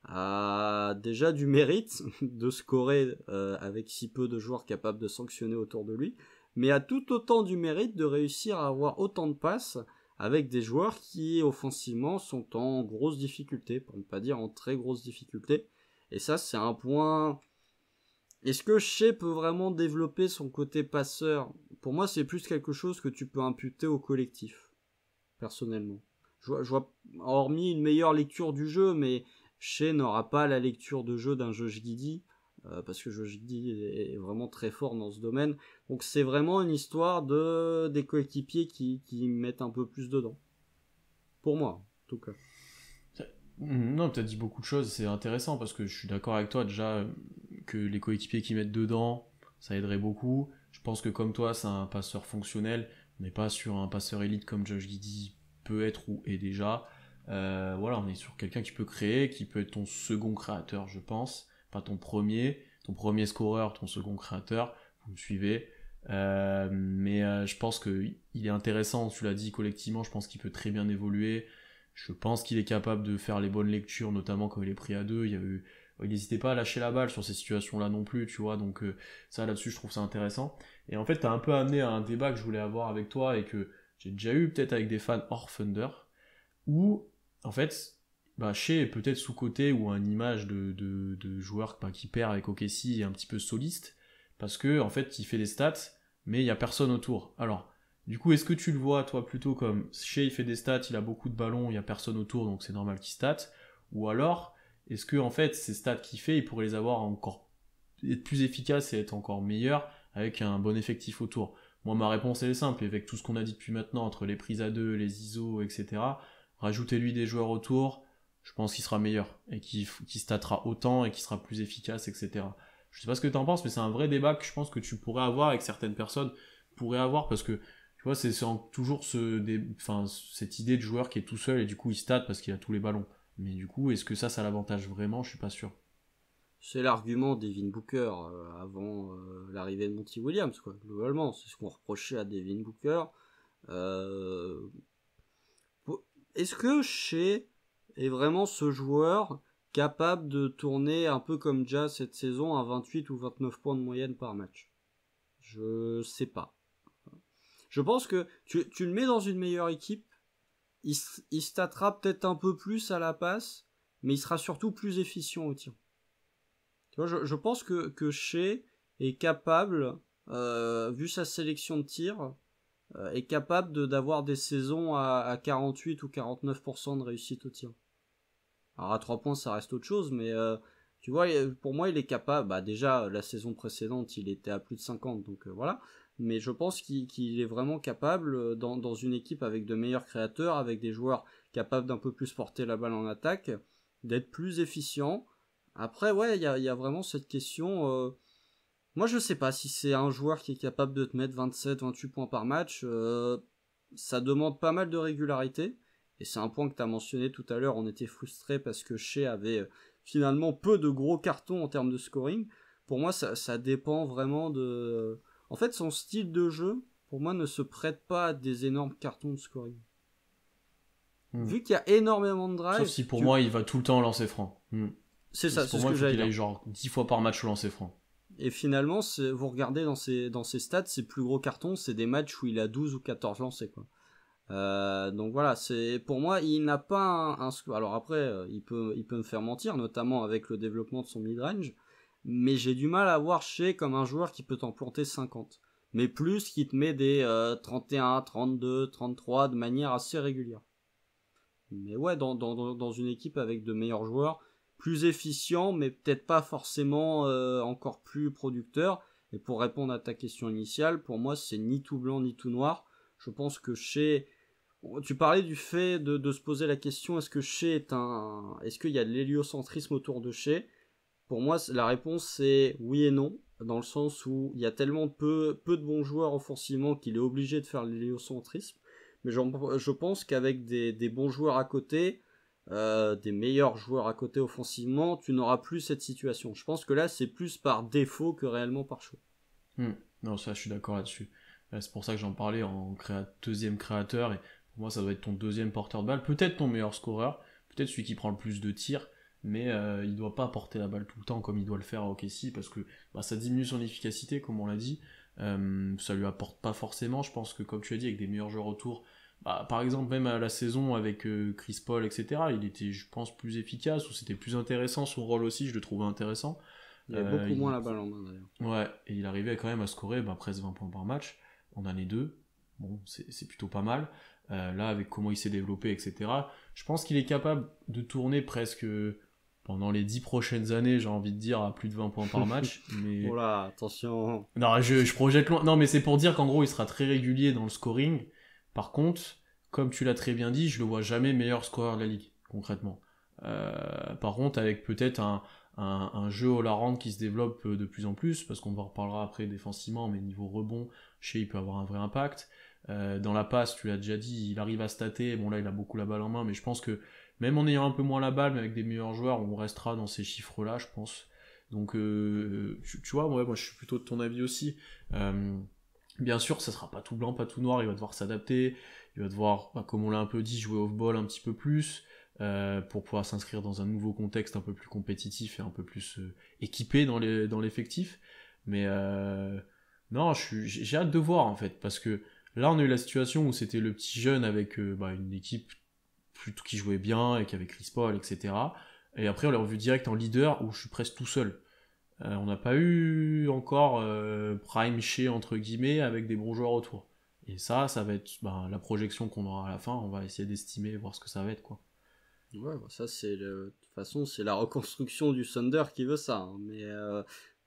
a déjà du mérite de scorer avec si peu de joueurs capables de sanctionner autour de lui, mais a tout autant du mérite de réussir à avoir autant de passes avec des joueurs qui offensivement sont en grosse difficulté, pour ne pas dire en très grosse difficulté. Et ça, c'est un point. Est-ce que Shea peut vraiment développer son côté passeur? Pour moi, c'est plus quelque chose que tu peux imputer au collectif, personnellement. Je vois, hormis une meilleure lecture du jeu, mais Shea n'aura pas la lecture de jeu d'un Josh Giddey, parce que Josh Giddey est vraiment très fort dans ce domaine. Donc c'est vraiment une histoire des coéquipiers qui mettent un peu plus dedans. Pour moi, en tout cas. Non, tu as dit beaucoup de choses, c'est intéressant parce que je suis d'accord avec toi déjà que les coéquipiers qui mettent dedans, ça aiderait beaucoup. Je pense que comme toi, c'est un passeur fonctionnel, on n'est pas sur un passeur élite comme Josh Giddey peut être ou est déjà. Voilà, on est sur quelqu'un qui peut créer, qui peut être ton second créateur, je pense, pas ton premier scoreur, ton second créateur, vous me suivez. Mais je pense qu'il est intéressant, tu l'as dit collectivement, je pense qu'il peut très bien évoluer. Je pense qu'il est capable de faire les bonnes lectures, notamment quand il est pris à deux. Il n'hésitait pas à lâcher la balle sur ces situations-là non plus, tu vois. Donc ça, là-dessus, je trouve ça intéressant. Et en fait, tu as un peu amené à un débat que je voulais avoir avec toi et que j'ai déjà eu peut-être avec des fans hors Thunder, où, en fait, Shea est peut-être sous-coté ou une image de joueur qui perd avec OKC est un petit peu soliste, parce que en fait, il fait des stats, mais il n'y a personne autour. Alors, du coup, est-ce que tu le vois, toi, plutôt comme Shea, il fait des stats, il a beaucoup de ballons, il n'y a personne autour, donc c'est normal qu'il stat, ou alors, est-ce que, en fait, ces stats qu'il fait, il pourrait les avoir encore, être plus efficaces et être encore meilleurs avec un bon effectif autour? Moi, ma réponse, elle est simple, et avec tout ce qu'on a dit depuis maintenant, entre les prises à deux, les ISO, etc., rajoutez-lui des joueurs autour, je pense qu'il sera meilleur, et qu'il statera autant, et qu'il sera plus efficace, etc. Je sais pas ce que tu en penses, mais c'est un vrai débat que je pense que tu pourrais avoir avec certaines personnes, pourraient avoir, parce que tu vois, c'est toujours cette idée de joueur qui est tout seul et du coup il stat parce qu'il a tous les ballons. Mais du coup, est-ce que ça l'avantage vraiment? Je suis pas sûr. C'est l'argument d'Evin Booker avant l'arrivée de Monty Williams, quoi. Globalement, c'est ce qu'on reprochait à Devin Booker. Euh, Est-ce que Shea est vraiment ce joueur capable de tourner un peu comme Ja cette saison à 28 ou 29 points de moyenne par match? Je sais pas. Je pense que tu le mets dans une meilleure équipe, il statera peut-être un peu plus à la passe, mais il sera surtout plus efficient au tir. Tu vois, je pense que Shea est capable, vu sa sélection de tirs, est capable d'avoir des saisons à 48 ou 49% de réussite au tir. Alors à 3 points ça reste autre chose, mais tu vois, pour moi il est capable, déjà la saison précédente il était à plus de 50, donc voilà, mais je pense qu'il est vraiment capable dans une équipe avec de meilleurs créateurs, avec des joueurs capables d'un peu plus porter la balle en attaque, d'être plus efficient. Après ouais, il y a vraiment cette question, Moi, je sais pas si c'est un joueur qui est capable de te mettre 27-28 points par match. Ça demande pas mal de régularité. Et c'est un point que tu as mentionné tout à l'heure. On était frustré parce que Shea avait finalement peu de gros cartons en termes de scoring. Pour moi, ça dépend vraiment de... En fait, son style de jeu, pour moi, ne se prête pas à des énormes cartons de scoring. Vu qu'il y a énormément de drive... Sauf si pour moi, il va tout le temps au lancer franc. C'est ça, c'est pour ce moi, que il faut j'allais qu'il dire. aille genre 10 fois par match au lancer franc. Et finalement, vous regardez dans ses stats, ses plus gros cartons, c'est des matchs où il a 12 ou 14 lancés, quoi. Donc voilà, pour moi, il n'a pas alors après, il peut me faire mentir, notamment avec le développement de son mid-range, mais j'ai du mal à voir Shea comme un joueur qui peut t'en planter 50. Mais plus qui te met des 31, 32, 33 de manière assez régulière. Mais ouais, dans une équipe avec de meilleurs joueurs, plus efficients, mais peut-être pas forcément encore plus producteurs. Et pour répondre à ta question initiale, pour moi, c'est ni tout blanc ni tout noir. Je pense que tu parlais du fait de se poser la question, est-ce qu'il y a de l'héliocentrisme autour de Shea? Pour moi, la réponse c'est oui et non, dans le sens où il y a tellement peu de bons joueurs offensivement qu'il est obligé de faire l'héliocentrisme. Mais je pense qu'avec des bons joueurs à côté, des meilleurs joueurs à côté offensivement, tu n'auras plus cette situation. Je pense que là, c'est plus par défaut que réellement par choix. Non, ça, je suis d'accord là-dessus. C'est pour ça que j'en parlais en deuxième créateur. Et pour moi, ça doit être ton deuxième porteur de balle. Peut-être ton meilleur scoreur. Peut-être celui qui prend le plus de tirs. Mais il doit pas porter la balle tout le temps comme il doit le faire à OKC. Parce que ça diminue son efficacité, comme on l'a dit. Ça lui apporte pas forcément. Je pense que, comme tu as dit, avec des meilleurs joueurs autour. Par exemple, même à la saison avec Chris Paul, etc., il était, je pense, plus efficace. Ou c'était plus intéressant. Son rôle aussi, je le trouvais intéressant. Il y avait beaucoup moins la balle en main d'ailleurs. Ouais, et il arrivait quand même à scorer presque 20 points par match en année 2. Bon, c'est plutôt pas mal. Là, avec comment il s'est développé, etc., je pense qu'il est capable de tourner presque pendant les 10 prochaines années, j'ai envie de dire, à plus de 20 points par match. Mais... Oh là, attention. Non, je projette loin. Non, mais c'est pour dire qu'en gros, il sera très régulier dans le scoring. Par contre, comme tu l'as très bien dit, je le vois jamais meilleur scoreur de la ligue, concrètement. Par contre, avec peut-être un jeu au Larand qui se développe de plus en plus, parce qu'on en reparlera après défensivement, mais niveau rebond, Shea il peut avoir un vrai impact. Dans la passe, tu l'as déjà dit, il arrive à stater, bon là il a beaucoup la balle en main, mais je pense que même en ayant un peu moins la balle, mais avec des meilleurs joueurs, on restera dans ces chiffres-là, je pense. Donc tu vois, moi je suis plutôt de ton avis aussi. Bien sûr, ça sera pas tout blanc, pas tout noir, il va devoir s'adapter, il va devoir, comme on l'a un peu dit, jouer off-ball un petit peu plus, pour pouvoir s'inscrire dans un nouveau contexte un peu plus compétitif et un peu plus équipé dans l'effectif. Mais non, j'ai hâte de voir en fait, parce que là on a eu la situation où c'était le petit jeune avec une équipe plutôt qui jouait bien et qui avait Chris Paul, etc. Et après on l'a revu direct en leader où je suis presque tout seul. On n'a pas eu encore Prime Shea entre guillemets avec des bons joueurs autour. Et ça va être la projection qu'on aura à la fin. On va essayer d'estimer, voir ce que ça va être, quoi. Ouais, ça de toute façon, c'est la reconstruction du Thunder qui veut ça. Hein. Mais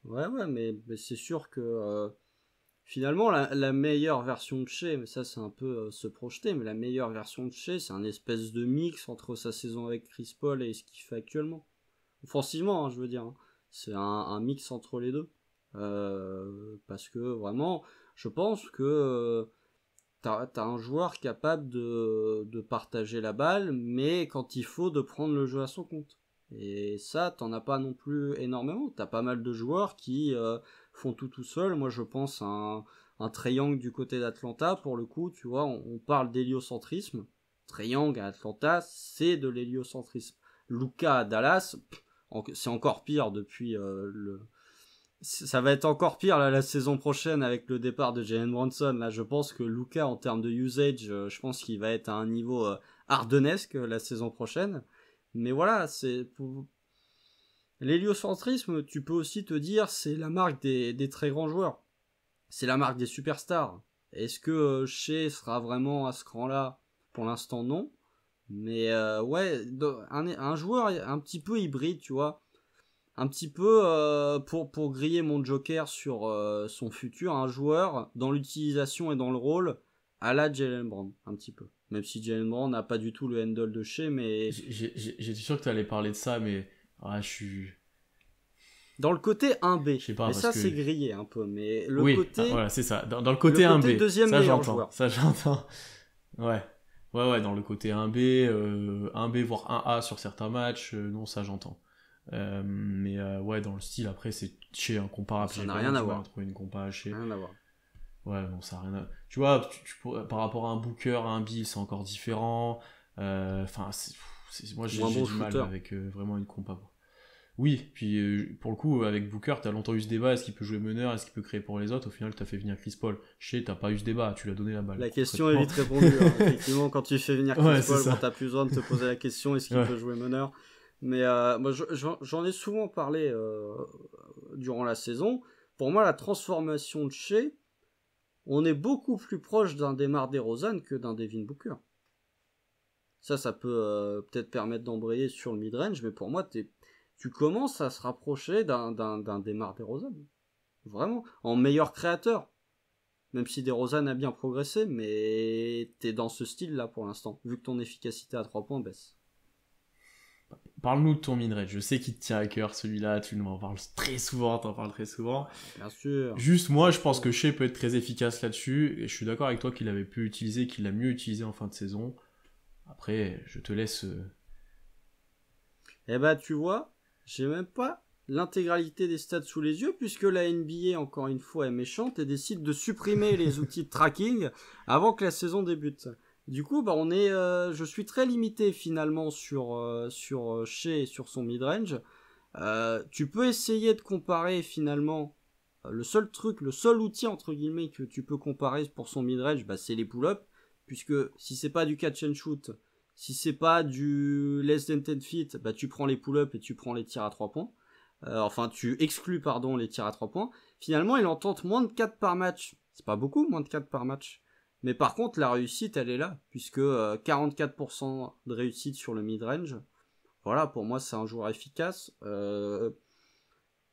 ouais, mais c'est sûr que finalement, la meilleure version de Shea, mais ça c'est un peu se projeter, mais la meilleure version de Shea, c'est un espèce de mix entre sa saison avec Chris Paul et ce qu'il fait actuellement. Offensivement, hein, je veux dire. Hein. C'est un mix entre les deux. Parce que vraiment, je pense que t'as un joueur capable de partager la balle, mais quand il faut, de prendre le jeu à son compte. Et ça, t'en as pas non plus énormément. T'as pas mal de joueurs qui font tout seul. Moi, je pense à un Trae Young du côté d'Atlanta. Pour le coup, tu vois, on parle d'héliocentrisme. Trae Young à Atlanta, c'est de l'héliocentrisme. Luka à Dallas, c'est encore pire depuis ça va être encore pire là, la saison prochaine avec le départ de Jalen Brunson. Là, je pense que Luka, en termes de usage, je pense qu'il va être à un niveau ardennesque la saison prochaine. Mais voilà, l'héliocentrisme, tu peux aussi te dire, c'est la marque des très grands joueurs. C'est la marque des superstars. Est-ce que Shea sera vraiment à ce cran-là? Pour l'instant, non. Mais ouais, un joueur un petit peu hybride, tu vois. Un petit peu pour griller mon joker sur son futur, un joueur dans l'utilisation et dans le rôle à la Jaylen Brown, un petit peu. Même si Jaylen Brown n'a pas du tout le handle de Shea, mais... J'étais sûr que tu allais parler de ça, mais je suis... Dans le côté 1B, Je sais pas, mais parce ça que... c'est grillé un peu, mais le Oui, côté, voilà, c'est ça. Dans le côté 1B, deuxième ça meilleur j'entends. joueur. Ça j'entends. Ouais. Ouais, dans le côté 1B, 1B voire 1A sur certains matchs, non, ça j'entends. Mais ouais, dans le style, après, c'est chez incomparable. Ça J'ai n'a vraiment rien à du mal à voir. trouver une compa chez. Rien à voir. Ouais, non, ça a rien à. Tu vois, par rapport à un Booker, à un Bill, c'est encore différent. Enfin, moi Moins j'ai bon du mal shooter. avec vraiment une compa. Oui, puis pour le coup, avec Booker, t'as longtemps eu ce débat, est-ce qu'il peut jouer meneur, est-ce qu'il peut créer pour les autres? Au final, t'as fait venir Chris Paul. Chez, t'as pas eu ce débat, tu lui as donné la balle. La question est vite répondue. Effectivement, quand tu fais venir Chris Ouais, Paul, ça. bon, t'as plus besoin de te poser la question est-ce qu'il Ouais. peut jouer meneur. Mais moi, j'en ai souvent parlé durant la saison. Pour moi, la transformation de Shea, on est beaucoup plus proche d'un DeMar DeRozan que d'un Devin Booker. Ça peut peut-être permettre d'embrayer sur le mid-range, mais pour moi, tu commences à se rapprocher d'un DeMar DeRozan. Vraiment, en meilleur créateur. Même si DeRozan a bien progressé, mais t'es dans ce style-là pour l'instant, vu que ton efficacité à 3 points baisse. Parle-nous de ton midrange. Je sais qu'il te tient à cœur celui-là, tu m'en parles très souvent, t'en parles très souvent. Bien sûr. Juste moi, je pense que Shea peut être très efficace là-dessus, et je suis d'accord avec toi qu'il avait pu utiliser, qu'il l'a mieux utilisé en fin de saison. Après, je te laisse. Eh bah, tu vois, j'ai même pas l'intégralité des stats sous les yeux, puisque la NBA, encore une fois, est méchante et décide de supprimer les outils de tracking avant que la saison débute. Du coup, bah, je suis très limité finalement sur Shea et sur son midrange. Tu peux essayer de comparer finalement le seul outil entre guillemets que tu peux comparer pour son midrange, bah, c'est les pull-ups, puisque si c'est pas du catch and shoot, si c'est pas du less than 10 feet, bah, tu prends les pull-ups et tu prends les tirs à 3 points. Enfin, tu exclus, pardon, les tirs à 3 points. Finalement, il en tente moins de 4 par match. C'est pas beaucoup, moins de 4 par match. Mais par contre, la réussite, elle est là, puisque 44% de réussite sur le mid-range. Voilà, pour moi, c'est un joueur efficace.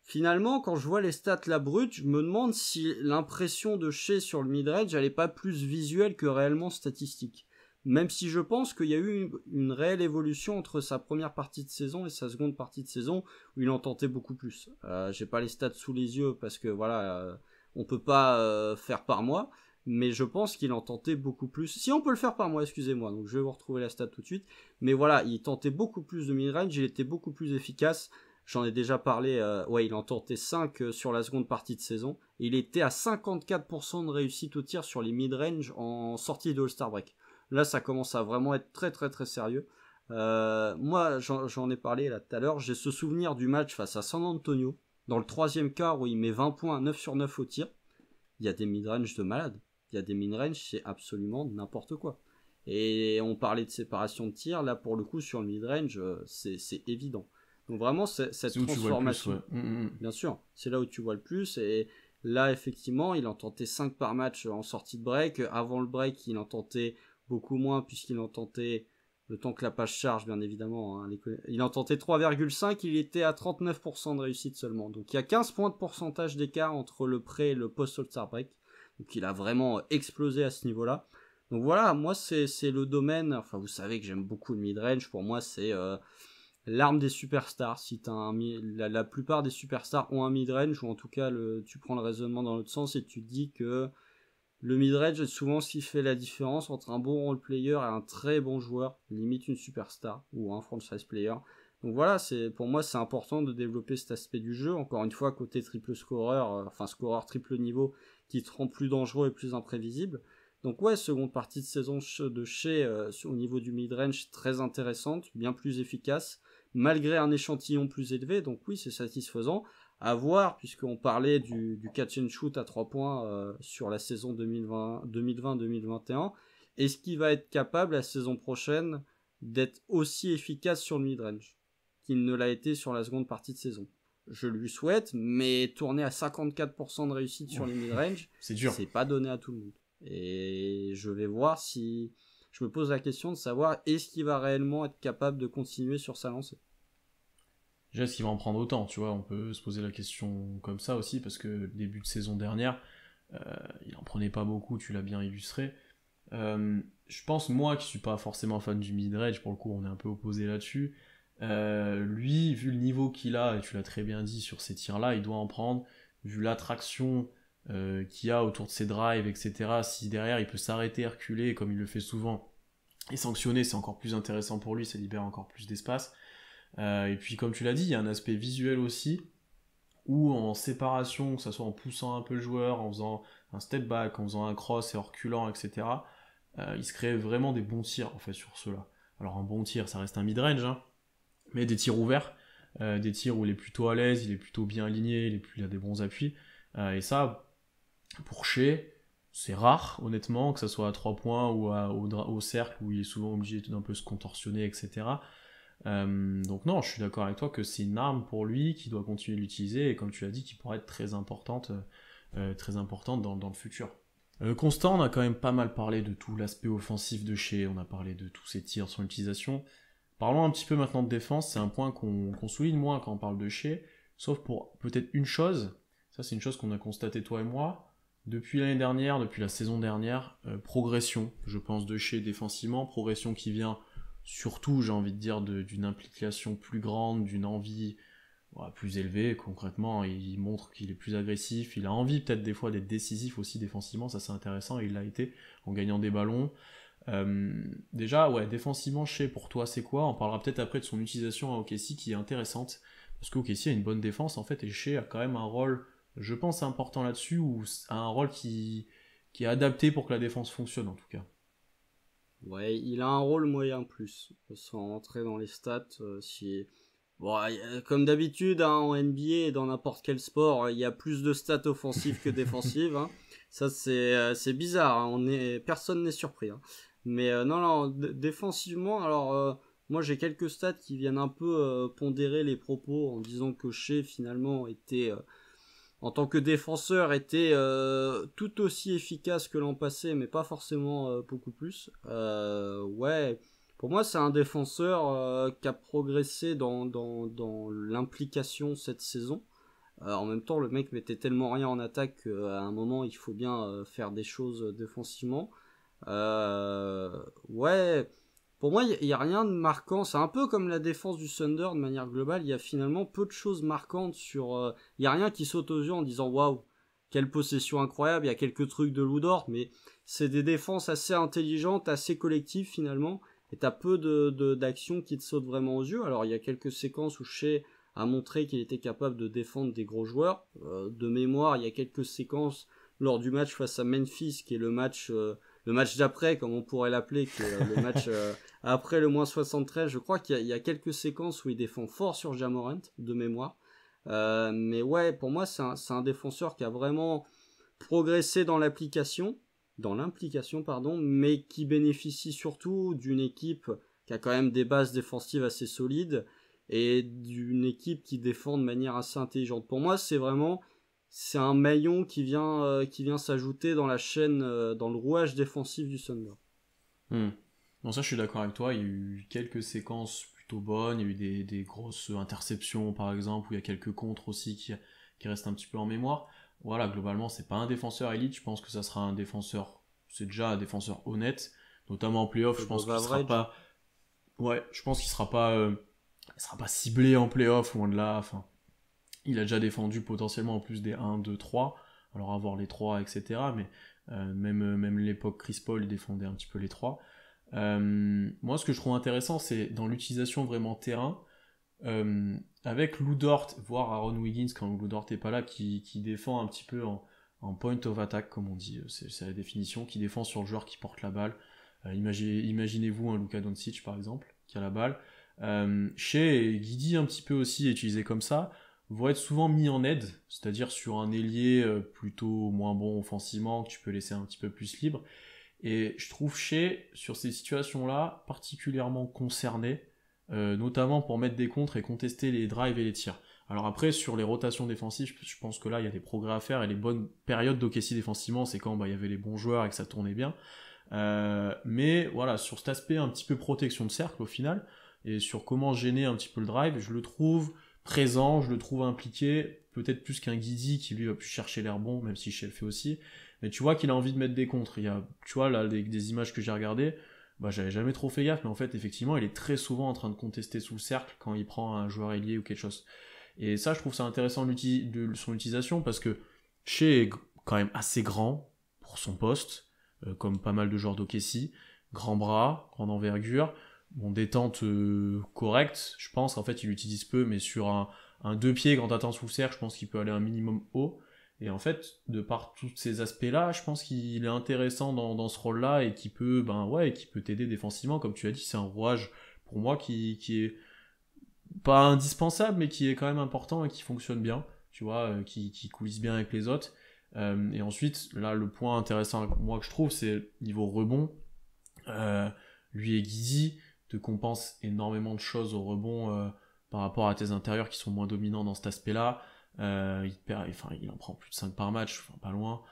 Finalement, quand je vois les stats là brutes, je me demande si l'impression de Shea sur le mid-range, elle est pas plus visuelle que réellement statistique. Même si je pense qu'il y a eu une réelle évolution entre sa première partie de saison et sa seconde partie de saison, où il en tentait beaucoup plus. J'ai pas les stats sous les yeux parce que voilà, on peut pas faire par mois, mais je pense qu'il en tentait beaucoup plus. Si on peut le faire par mois, excusez-moi, donc je vais vous retrouver la stat tout de suite. Mais voilà, il tentait beaucoup plus de mid-range, il était beaucoup plus efficace. J'en ai déjà parlé, il en tentait 5 sur la seconde partie de saison. Et il était à 54% de réussite au tir sur les mid-range en sortie de All-Star Break. Là, ça commence à vraiment être très très très sérieux. Moi, j'en ai parlé là tout à l'heure. J'ai ce souvenir du match face à San Antonio, dans le troisième quart où il met 20 points, 9 sur 9 au tir. Il y a des mid-range de malade. Il y a des mid-range, c'est absolument n'importe quoi. Et on parlait de séparation de tir. Là, pour le coup, sur le mid-range, c'est évident. Donc vraiment, cette C'est où transformation, tu vois le plus, ouais. bien sûr, c'est là où tu vois le plus. Et là, effectivement, il en tentait 5 par match en sortie de break. Avant le break, il en tentait beaucoup moins, puisqu'il en tentait, le temps que la page charge, bien évidemment, hein, il en tentait 3,5, il était à 39% de réussite seulement. Donc il y a 15 points de pourcentage d'écart entre le pré et le post-All-Star break. Donc il a vraiment explosé à ce niveau-là. Donc voilà, moi c'est le domaine, enfin vous savez que j'aime beaucoup le mid-range, pour moi c'est l'arme des superstars. Si la plupart des superstars ont un mid-range, ou en tout cas tu prends le raisonnement dans l'autre sens et tu te dis que le mid-range est souvent ce qui fait la différence entre un bon role-player et un très bon joueur, limite une superstar ou un franchise player. Donc voilà, pour moi c'est important de développer cet aspect du jeu. Encore une fois, côté triple scoreur, scoreur triple niveau, qui te rend plus dangereux et plus imprévisible. Donc ouais, seconde partie de saison de Shea au niveau du mid-range, très intéressante, bien plus efficace, malgré un échantillon plus élevé. Donc oui, c'est satisfaisant. À voir, puisqu'on parlait du catch and shoot à 3 points sur la saison 2020-2021. Est-ce qu'il va être capable la saison prochaine d'être aussi efficace sur le mid-range qu'il ne l'a été sur la seconde partie de saison? Je lui souhaite, mais tourner à 54% de réussite sur les mid-range, c'est dur. C'est pas donné à tout le monde. Et je vais voir si... Je me pose la question de savoir est-ce qu'il va réellement être capable de continuer sur sa lancée. Déjà, est-ce qu'il va en prendre autant, tu vois? On peut se poser la question comme ça aussi, parce que le début de saison dernière, il en prenait pas beaucoup, tu l'as bien illustré. Je pense, moi, qui suis pas forcément fan du mid-range, pour le coup, on est un peu opposé là-dessus. Lui, vu le niveau qu'il a, et tu l'as très bien dit sur ces tirs-là, il doit en prendre, vu l'attraction qu'il y a autour de ses drives, etc. Si derrière il peut s'arrêter, reculer, comme il le fait souvent, et sanctionner, c'est encore plus intéressant pour lui, ça libère encore plus d'espace. Et puis comme tu l'as dit, il y a un aspect visuel aussi, où en séparation, que ce soit en poussant un peu le joueur, en faisant un step back, en faisant un cross et en reculant, etc., il se crée vraiment des bons tirs en fait sur ceux-là. Alors un bon tir, ça reste un mid-range, hein, mais des tirs ouverts, des tirs où il est plutôt à l'aise, il est plutôt bien aligné, il a des bons appuis. Et ça, pour Shea, c'est rare, honnêtement, que ce soit à 3 points ou au cercle, où il est souvent obligé d'un peu se contorsionner, etc. Donc non, je suis d'accord avec toi que c'est une arme pour lui, qui doit continuer de l'utiliser, et comme tu l'as dit, qui pourrait être très importante dans le futur. Constant, on a quand même pas mal parlé de tout l'aspect offensif de Shea, on a parlé de tous ses tirs, son utilisation. Parlons un petit peu maintenant de défense, c'est un point qu'on souligne moins quand on parle de Shea, sauf pour peut-être une chose, ça c'est une chose qu'on a constaté toi et moi, depuis l'année dernière, depuis la saison dernière, progression, je pense, de Shea défensivement, progression qui vient surtout, j'ai envie de dire, d'une implication plus grande, d'une envie plus élevée, concrètement, il montre qu'il est plus agressif, il a envie peut-être des fois d'être décisif aussi défensivement, ça c'est intéressant, et il l'a été en gagnant des ballons. Déjà, ouais, défensivement, je sais pour toi c'est quoi. On parlera peut-être après de son utilisation à OKC qui est intéressante, parce qu'OKC a une bonne défense en fait, et Shea a quand même un rôle, je pense, important là-dessus, ou un rôle qui est adapté pour que la défense fonctionne en tout cas. Ouais, il a un rôle moyen plus, sans rentrer dans les stats. Bon, comme d'habitude, hein, en NBA et dans n'importe quel sport, il y a plus de stats offensives que défensives. Hein. Ça, c'est bizarre. Hein. Personne n'est surpris. Hein. Mais non, non, défensivement, alors moi j'ai quelques stats qui viennent un peu pondérer les propos en disant que Shea finalement était en tant que défenseur était tout aussi efficace que l'an passé, mais pas forcément beaucoup plus. Ouais, pour moi c'est un défenseur qui a progressé dans l'implication cette saison. En même temps, le mec mettait tellement rien en attaque qu'à un moment il faut bien faire des choses défensivement. Ouais, pour moi, il y a rien de marquant. C'est un peu comme la défense du Thunder de manière globale. Il y a finalement peu de choses marquantes sur. Il y a rien qui saute aux yeux en disant waouh, quelle possession incroyable. Il y a quelques trucs de Lou Dort, mais c'est des défenses assez intelligentes, assez collectives finalement. Et t'as peu d'actions qui te sautent vraiment aux yeux. Alors il y a quelques séquences où Shea a montré qu'il était capable de défendre des gros joueurs. De mémoire, il y a quelques séquences lors du match face à Memphis, qui est le match d'après, comme on pourrait l'appeler, qui est le match après le moins 73. Je crois qu'il y a quelques séquences où il défend fort sur Ja Morant, de mémoire. Mais ouais, pour moi, c'est un défenseur qui a vraiment progressé dans l'implication, pardon, mais qui bénéficie surtout d'une équipe qui a quand même des bases défensives assez solides et d'une équipe qui défend de manière assez intelligente. Pour moi, c'est un maillon qui vient s'ajouter dans la chaîne, dans le rouage défensif du Thunder. Bon, ça je suis d'accord avec toi, il y a eu quelques séquences plutôt bonnes, il y a eu des grosses interceptions par exemple, où il y a quelques contres aussi qui restent un petit peu en mémoire. Voilà, globalement c'est pas un défenseur élite, je pense que ça sera un défenseur, c'est déjà un défenseur honnête, notamment en playoff, je pense Above qu'il sera average. pas... Ouais, je pense il sera pas ciblé en playoff, loin de là, enfin... Il a déjà défendu potentiellement en plus des 1, 2, 3, alors avoir les 3, etc. Mais même l'époque Chris Paul, il défendait un petit peu les 3. Moi, ce que je trouve intéressant, c'est dans l'utilisation vraiment terrain, avec Lou Dort, voire Aaron Wiggins quand Lou Dort n'est pas là, qui défend un petit peu en point of attack, comme on dit, c'est la définition, qui défend sur le joueur qui porte la balle. Imaginez-vous un Luka Doncic par exemple, qui a la balle. Shea et Guidi un petit peu aussi utilisé comme ça, vont être souvent mis en aide, c'est-à-dire sur un ailier plutôt moins bon offensivement, que tu peux laisser un petit peu plus libre. Et je trouve Shea, sur ces situations-là, particulièrement concerné, notamment pour mettre des contres et contester les drives et les tirs. Alors après, sur les rotations défensives, je pense que là, il y a des progrès à faire, et les bonnes périodes d'OKC défensivement, c'est quand il y avait les bons joueurs et que ça tournait bien. Mais voilà, sur cet aspect un petit peu protection de cercle au final, et sur comment gêner un petit peu le drive, je le trouve présent, je le trouve impliqué, peut-être plus qu'un Guidi qui lui va plus chercher l'air bon, même si Shea le fait aussi. Mais tu vois qu'il a envie de mettre des contres. Il y a, tu vois, là, des images que j'ai regardées, bah j'avais jamais trop fait gaffe, mais en fait effectivement il est très souvent en train de contester sous le cercle quand il prend un joueur ailier ou quelque chose. Et ça je trouve ça intéressant de son utilisation parce que Shea est quand même assez grand pour son poste, comme pas mal de joueurs d'OKC, grand bras, grande envergure, bon détente correcte, je pense en fait il l'utilise peu, mais sur un deux pieds quand t'attends sous le cercle, je pense qu'il peut aller un minimum haut. Et en fait, de par tous ces aspects-là, je pense qu'il est intéressant dans ce rôle-là et qui peut, qui peut t'aider défensivement. Comme tu as dit, c'est un rouage pour moi qui est pas indispensable, mais qui est quand même important et qui fonctionne bien, tu vois, qui coulisse bien avec les autres. Et ensuite, là, le point intéressant, moi, que je trouve, c'est niveau rebond. Lui et Guidi te compensent énormément de choses au rebond par rapport à tes intérieurs qui sont moins dominants dans cet aspect-là. Il en prend plus de 5 par match, enfin, pas loin.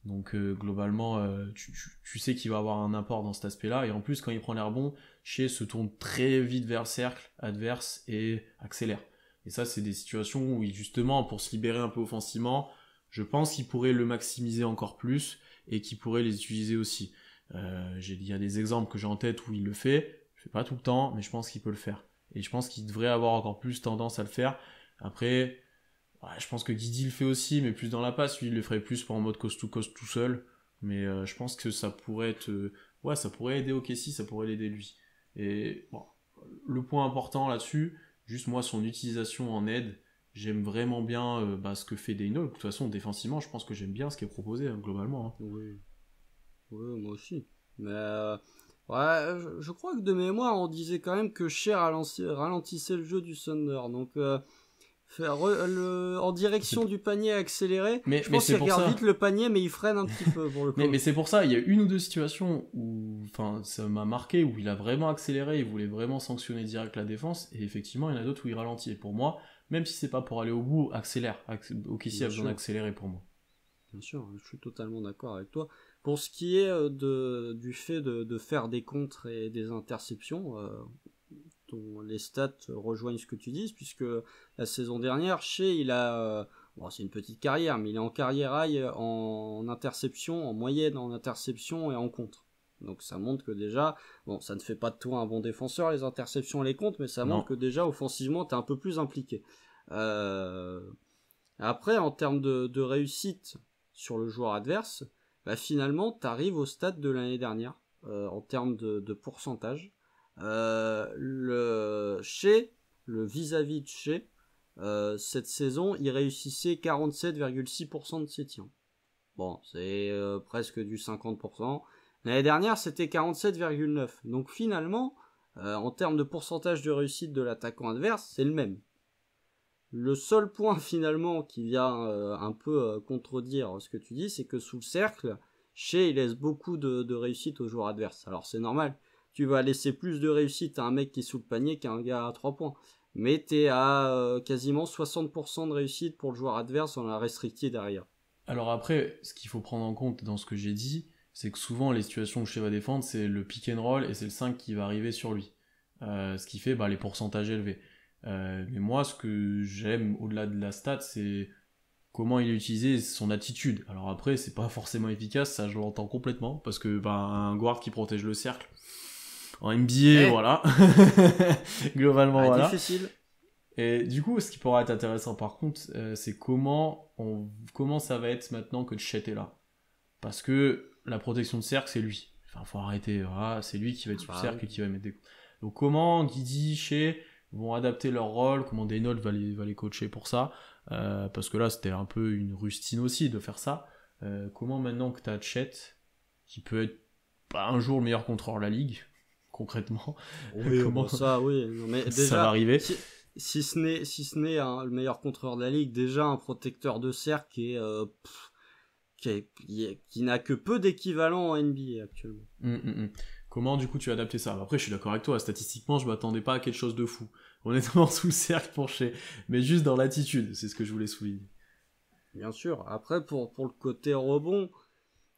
Donc globalement, tu sais qu'il va avoir un apport dans cet aspect-là. Et en plus, quand il prend les rebonds, Shea se tourne très vite vers le cercle adverse et accélère. Et ça, c'est des situations où, justement, pour se libérer un peu offensivement, je pense qu'il pourrait le maximiser encore plus et qu'il pourrait les utiliser aussi. Il y a des exemples que j'ai en tête où il le fait. Je le fais pas tout le temps, mais je pense qu'il peut le faire. Et je pense qu'il devrait avoir encore plus tendance à le faire. Après, ouais, je pense que Guidi le fait aussi, mais plus dans la passe. Lui, il le ferait plus en mode coast-to-coast tout seul. Mais je pense que ça pourrait être... ouais, ça pourrait aider OKC, ça pourrait l'aider lui. Et bon, le point important là-dessus, juste moi, son utilisation en aide, j'aime vraiment bien ce que fait Dano. De toute façon, défensivement, je pense que j'aime bien ce qui est proposé, hein, globalement. Hein. Oui. Oui, moi aussi. Mais ouais, je crois que de mémoire, on disait quand même que Shea ralentissait le jeu du Thunder. Donc, en direction du panier accéléré, je pense qu'il regarde vite le panier, mais il freine un petit peu pour le coup. mais c'est pour ça, il y a une ou deux situations où ça m'a marqué, où il a vraiment accéléré, il voulait vraiment sanctionner direct la défense, et effectivement, il y en a d'autres où il ralentit. Et pour moi, même si c'est pas pour aller au bout, accélère. OKC a besoin d'accélérer pour moi. Bien sûr, je suis totalement d'accord avec toi. Pour ce qui est du fait de faire des contres et des interceptions, dont les stats rejoignent ce que tu dis, puisque la saison dernière, il a... bon, c'est une petite carrière, mais il est en carrière high en interception, en moyenne en interception et en contre. Donc ça montre que déjà, bon, ça ne fait pas de toi un bon défenseur, les interceptions et les contres, mais ça montre que déjà, offensivement, t'es un peu plus impliqué. Après, en termes de réussite sur le joueur adverse, bah, finalement, t'arrives au stade de l'année dernière, en termes de pourcentage. Le vis-à-vis de Shea, cette saison, il réussissait 47,6% de ses tirs. Bon, c'est presque du 50%. L'année dernière, c'était 47,9%. Donc finalement, en termes de pourcentage de réussite de l'attaquant adverse, c'est le même. Le seul point finalement qui vient un peu contredire ce que tu dis, c'est que sous le cercle, Shea il laisse beaucoup de réussite aux joueurs adverses. Alors c'est normal, tu vas laisser plus de réussite à un mec qui est sous le panier qu'à un gars à 3 points. Mais t'es à quasiment 60% de réussite pour le joueur adverse en la restricté derrière. Alors après, ce qu'il faut prendre en compte dans ce que j'ai dit, c'est que souvent les situations où Shea va défendre, c'est le pick and roll et c'est le 5 qui va arriver sur lui. Ce qui fait les pourcentages élevés. Mais moi, ce que j'aime au-delà de la stat, c'est comment il est utilisé, son attitude. Alors après, c'est pas forcément efficace, ça je l'entends complètement, parce que un guard qui protège le cercle, en NBA, voilà. Globalement, voilà. Difficile. Et du coup, ce qui pourrait être intéressant par contre, c'est comment ça va être maintenant que Chet est là. Parce que la protection de cercle, c'est lui. Enfin, faut arrêter, voilà, c'est lui qui va être sous le cercle et qui va mettre des... Donc comment Guidi, Shea vont adapter leur rôle, comment Daynold va les coacher pour ça, parce que là c'était un peu une rustine aussi de faire ça. Comment maintenant que tu as Chet, qui peut être pas un jour le meilleur contreur de la ligue, concrètement, oui, comment ça, oui, non, mais déjà, ça va arriver. Si ce n'est le meilleur contreur de la ligue, déjà un protecteur de cercle qui n'a que peu d'équivalent en NBA actuellement. Comment du coup tu as adapté ça? Après je suis d'accord avec toi, statistiquement je m'attendais pas à quelque chose de fou. Honnêtement sous le cercle pour Shea, mais juste dans l'attitude, c'est ce que je voulais souligner. Bien sûr, après pour le côté rebond,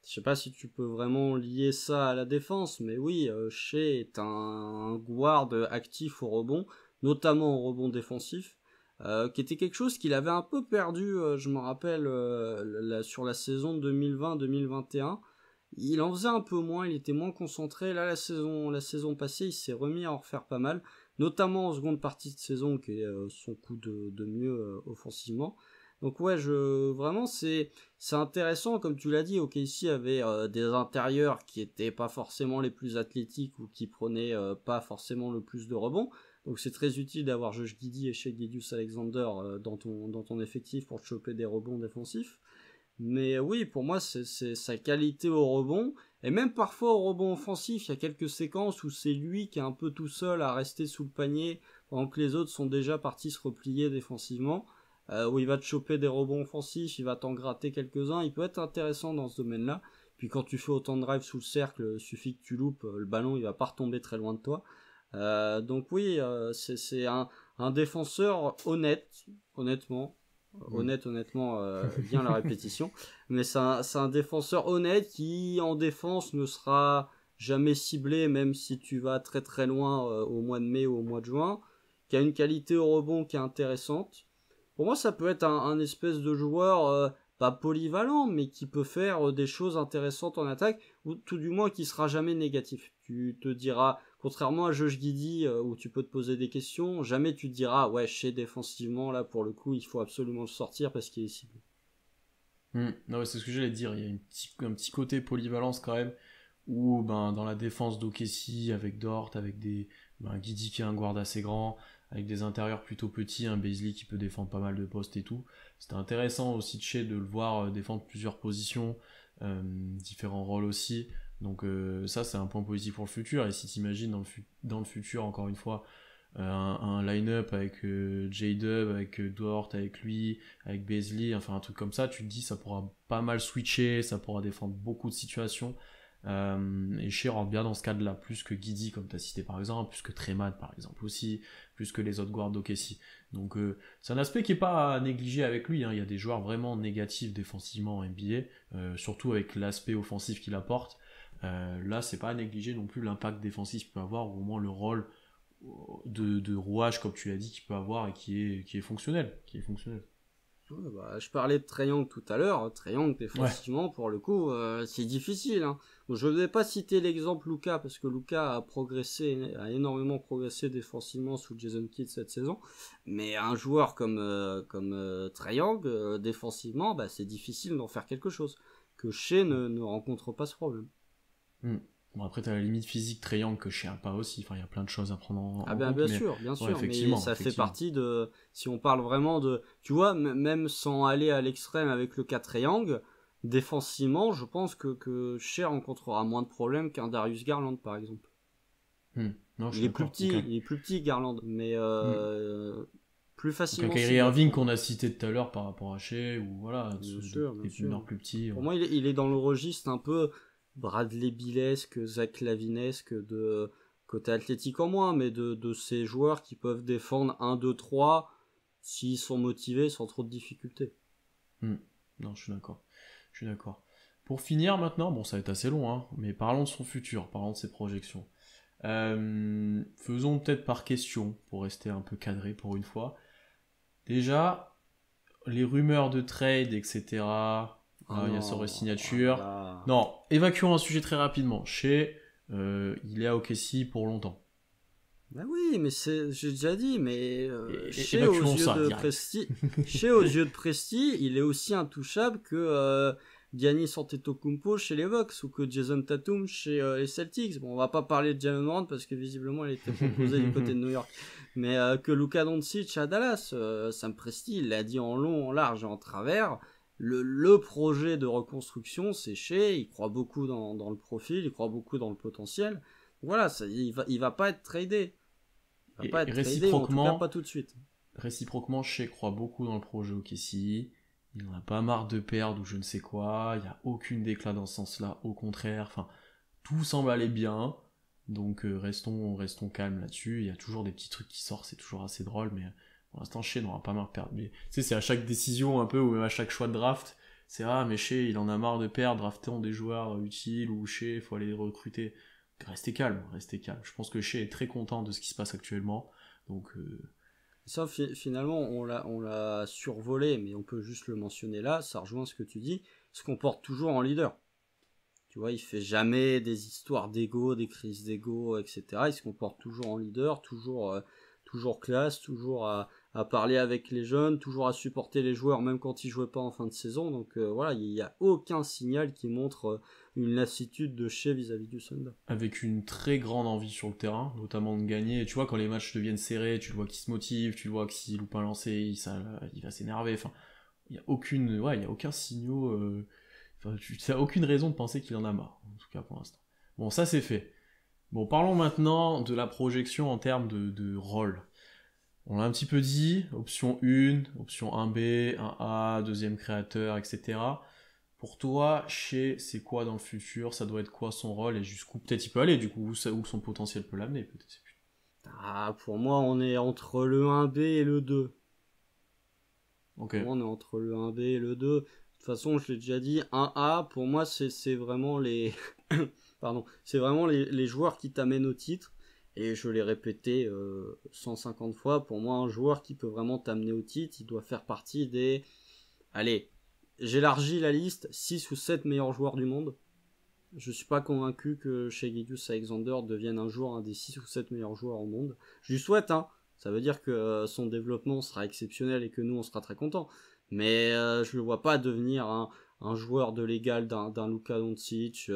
je sais pas si tu peux vraiment lier ça à la défense, mais oui, Shea est un guard actif au rebond, notamment au rebond défensif, qui était quelque chose qu'il avait un peu perdu, je me rappelle, sur la saison 2020-2021. il en faisait un peu moins, il était moins concentré. Là, la saison passée, il s'est remis à en refaire pas mal, notamment en seconde partie de saison, qui est son coup de mieux offensivement. Donc ouais, vraiment c'est intéressant, comme tu l'as dit. OKC avait des intérieurs qui étaient pas forcément les plus athlétiques ou qui prenaient pas forcément le plus de rebonds. Donc c'est très utile d'avoir Josh Giddey et Shai Gilgeous-Alexander dans ton effectif pour te choper des rebonds défensifs. Mais oui, pour moi, c'est sa qualité au rebond. Et même parfois au rebond offensif, il y a quelques séquences où c'est lui qui est un peu tout seul à rester sous le panier pendant que les autres sont déjà partis se replier défensivement. Où il va te choper des rebonds offensifs, il va t'en gratter quelques-uns. Il peut être intéressant dans ce domaine-là. Puis quand tu fais autant de drive sous le cercle, il suffit que tu loupes, le ballon il va pas retomber très loin de toi. Donc oui, c'est un défenseur honnête, honnêtement. Honnêtement, bien la répétition. Mais c'est un défenseur honnête qui, en défense, ne sera jamais ciblé, même si tu vas très très loin au mois de mai ou au mois de juin. Qui a une qualité au rebond qui est intéressante. Pour moi, ça peut être un espèce de joueur pas polyvalent, mais qui peut faire des choses intéressantes en attaque, ou tout du moins qui sera jamais négatif. Tu te diras, contrairement à Josh Giddey, où tu peux te poser des questions, jamais tu te diras, ouais, chez défensivement, là, pour le coup, il faut absolument le sortir parce qu'il est ciblé. Non, c'est ce que j'allais dire. Il y a un petit côté polyvalence quand même, où ben, dans la défense d'OKC, avec Dort, avec Giddey qui est un guard assez grand, avec des intérieurs plutôt petits, un Beasley qui peut défendre pas mal de postes et tout. C'était intéressant aussi de chez de le voir défendre plusieurs positions, différents rôles aussi. Donc ça, c'est un point positif pour le futur. Et si tu imagines dans le futur, encore une fois, un line-up avec J-Dub, avec Dort, avec lui, avec Beasley, enfin un truc comme ça, tu te dis ça pourra pas mal switcher, ça pourra défendre beaucoup de situations. Et Shea rentre bien dans ce cadre-là, plus que Giddey, comme tu as cité par exemple, plus que Tremad par exemple aussi, plus que les autres guards d'OKC. Donc c'est un aspect qui est pas à négliger avec lui, hein. Il y a des joueurs vraiment négatifs défensivement en NBA, surtout avec l'aspect offensif qu'il apporte. Là, c'est pas à négliger non plus l'impact défensif qu'il peut avoir, ou au moins le rôle de rouage, comme tu l'as dit, qu'il peut avoir et qui est fonctionnel. Ouais, bah, je parlais de Trae Young tout à l'heure. Trae Young, Ouais. défensivement, pour le coup, c'est difficile. Hein. Bon, je ne vais pas citer l'exemple Luka, parce que Luka a énormément progressé défensivement sous Jason Kidd cette saison. Mais un joueur comme Trae Young, défensivement, bah, c'est difficile d'en faire quelque chose. Que Shea ne rencontre pas ce problème. Hmm. Bon, après, t'as la limite physique Trae que je sais pas aussi. Enfin, il y a plein de choses à prendre Ah en ben compte, mais bien ouais, sûr, mais effectivement, ça fait effectivement. partie de, si on parle vraiment de, tu vois, même sans aller à l'extrême avec le cas Triangle, défensivement, je pense que Shea rencontrera moins de problèmes qu'un Darius Garland par exemple. Non, je suis d'accord. Aucun, Il est plus petit Garland, mais hmm. plus Aucun facilement Kyrie ciblable Irving pour qu'on moi. a cité tout à l'heure par rapport à Shea, ou voilà, Bien des sûr. meneurs plus petits. Pour moi, il est dans le registre un peu Bradley Billesque, Zach Lavinesque de côté athlétique en moins, mais de ces joueurs qui peuvent défendre 1, 2, 3 s'ils sont motivés sans trop de difficultés. Hmm. Non, je suis d'accord. Je suis d'accord. Pour finir maintenant, bon, ça va être assez long, hein, mais parlons de son futur, parlons de ses projections. Faisons peut-être par question, pour rester un peu cadré pour une fois. Déjà, les rumeurs de trade, etc. Ah Il y a sa non, ah là signature. là. Non, évacuons un sujet très rapidement. Il est à OKC pour longtemps. Ben oui, mais j'ai déjà dit, mais Évacuons ça, direct. Chez aux yeux de Presti, il est aussi intouchable que Giannis Antetokounmpo chez les Bucks ou que Jason Tatum chez les Celtics. Bon, on va pas parler de Jalen Brown parce que visiblement il était proposé du côté de New York, mais que Luka Doncic à Dallas, Sam Presti, il l'a dit en long, en large et en travers. Le projet de reconstruction, c'est chez, il croit beaucoup dans le profil, il croit beaucoup dans le potentiel. Voilà, il va pas être tradé. Il va pas Et être tradé, ou en tout cas pas tout de suite. réciproquement, Shea croit beaucoup dans le projet OKC. Il en a pas marre de perdre ou je ne sais quoi. Il n'y a aucune déclat dans ce sens-là. Au contraire, enfin, tout semble aller bien. Donc restons calmes là-dessus. Il y a toujours des petits trucs qui sortent, c'est toujours assez drôle, mais pour l'instant, Shea n'aura pas marre de perdre. Mais tu sais, c'est à chaque décision un peu, ou même à chaque choix de draft, c'est mais Shea, il en a marre de perdre, draftons des joueurs utiles, ou Shea, il faut aller les recruter. Restez calme, restez calme. Je pense que Shea est très content de ce qui se passe actuellement. Donc, Ça, finalement, on l'a survolé, mais on peut juste le mentionner là, ça rejoint ce que tu dis, se comporte toujours en leader. Tu vois, il fait jamais des histoires d'ego, des crises d'ego, etc. Il se comporte toujours en leader, toujours classe, toujours à parler avec les jeunes, toujours à supporter les joueurs, même quand ils jouaient pas en fin de saison. Donc voilà, il n'y a aucun signal qui montre une lassitude de Shea vis-à-vis du Thunder. Avec une très grande envie sur le terrain, notamment de gagner. Et tu vois, quand les matchs deviennent serrés, tu le vois qu'il se motive, tu le vois que s'il loupe un lancer, il va s'énerver. Enfin, il n'y a il y a aucun signal. Enfin, tu n'as aucune raison de penser qu'il en a marre, en tout cas pour l'instant. Bon, ça c'est fait. Bon, parlons maintenant de la projection en termes de rôle. On l'a un petit peu dit, option 1, option 1B, 1A, deuxième créateur, etc. Pour toi, Shea, c'est quoi dans le futur? Ça doit être quoi son rôle et jusqu'où peut-être il peut aller, du coup, où son potentiel peut l'amener, peut-être. Pour moi, on est entre le 1B et le 2. Ok. Pour moi, on est entre le 1B et le 2. De toute façon, je l'ai déjà dit, 1A, pour moi, c'est vraiment les... Pardon. C'est vraiment les joueurs qui t'amènent au titre. Et je l'ai répété 150 fois, pour moi, un joueur qui peut vraiment t'amener au titre, il doit faire partie des... Allez, j'élargis la liste, 6 ou 7 meilleurs joueurs du monde. Je suis pas convaincu que Shai Gilgeous-Alexander devienne un jour un des 6 ou 7 meilleurs joueurs au monde. Je lui souhaite, hein. Ça veut dire que son développement sera exceptionnel et que nous, on sera très contents. Mais je le vois pas devenir un joueur de l'égal d'un Luka Doncic,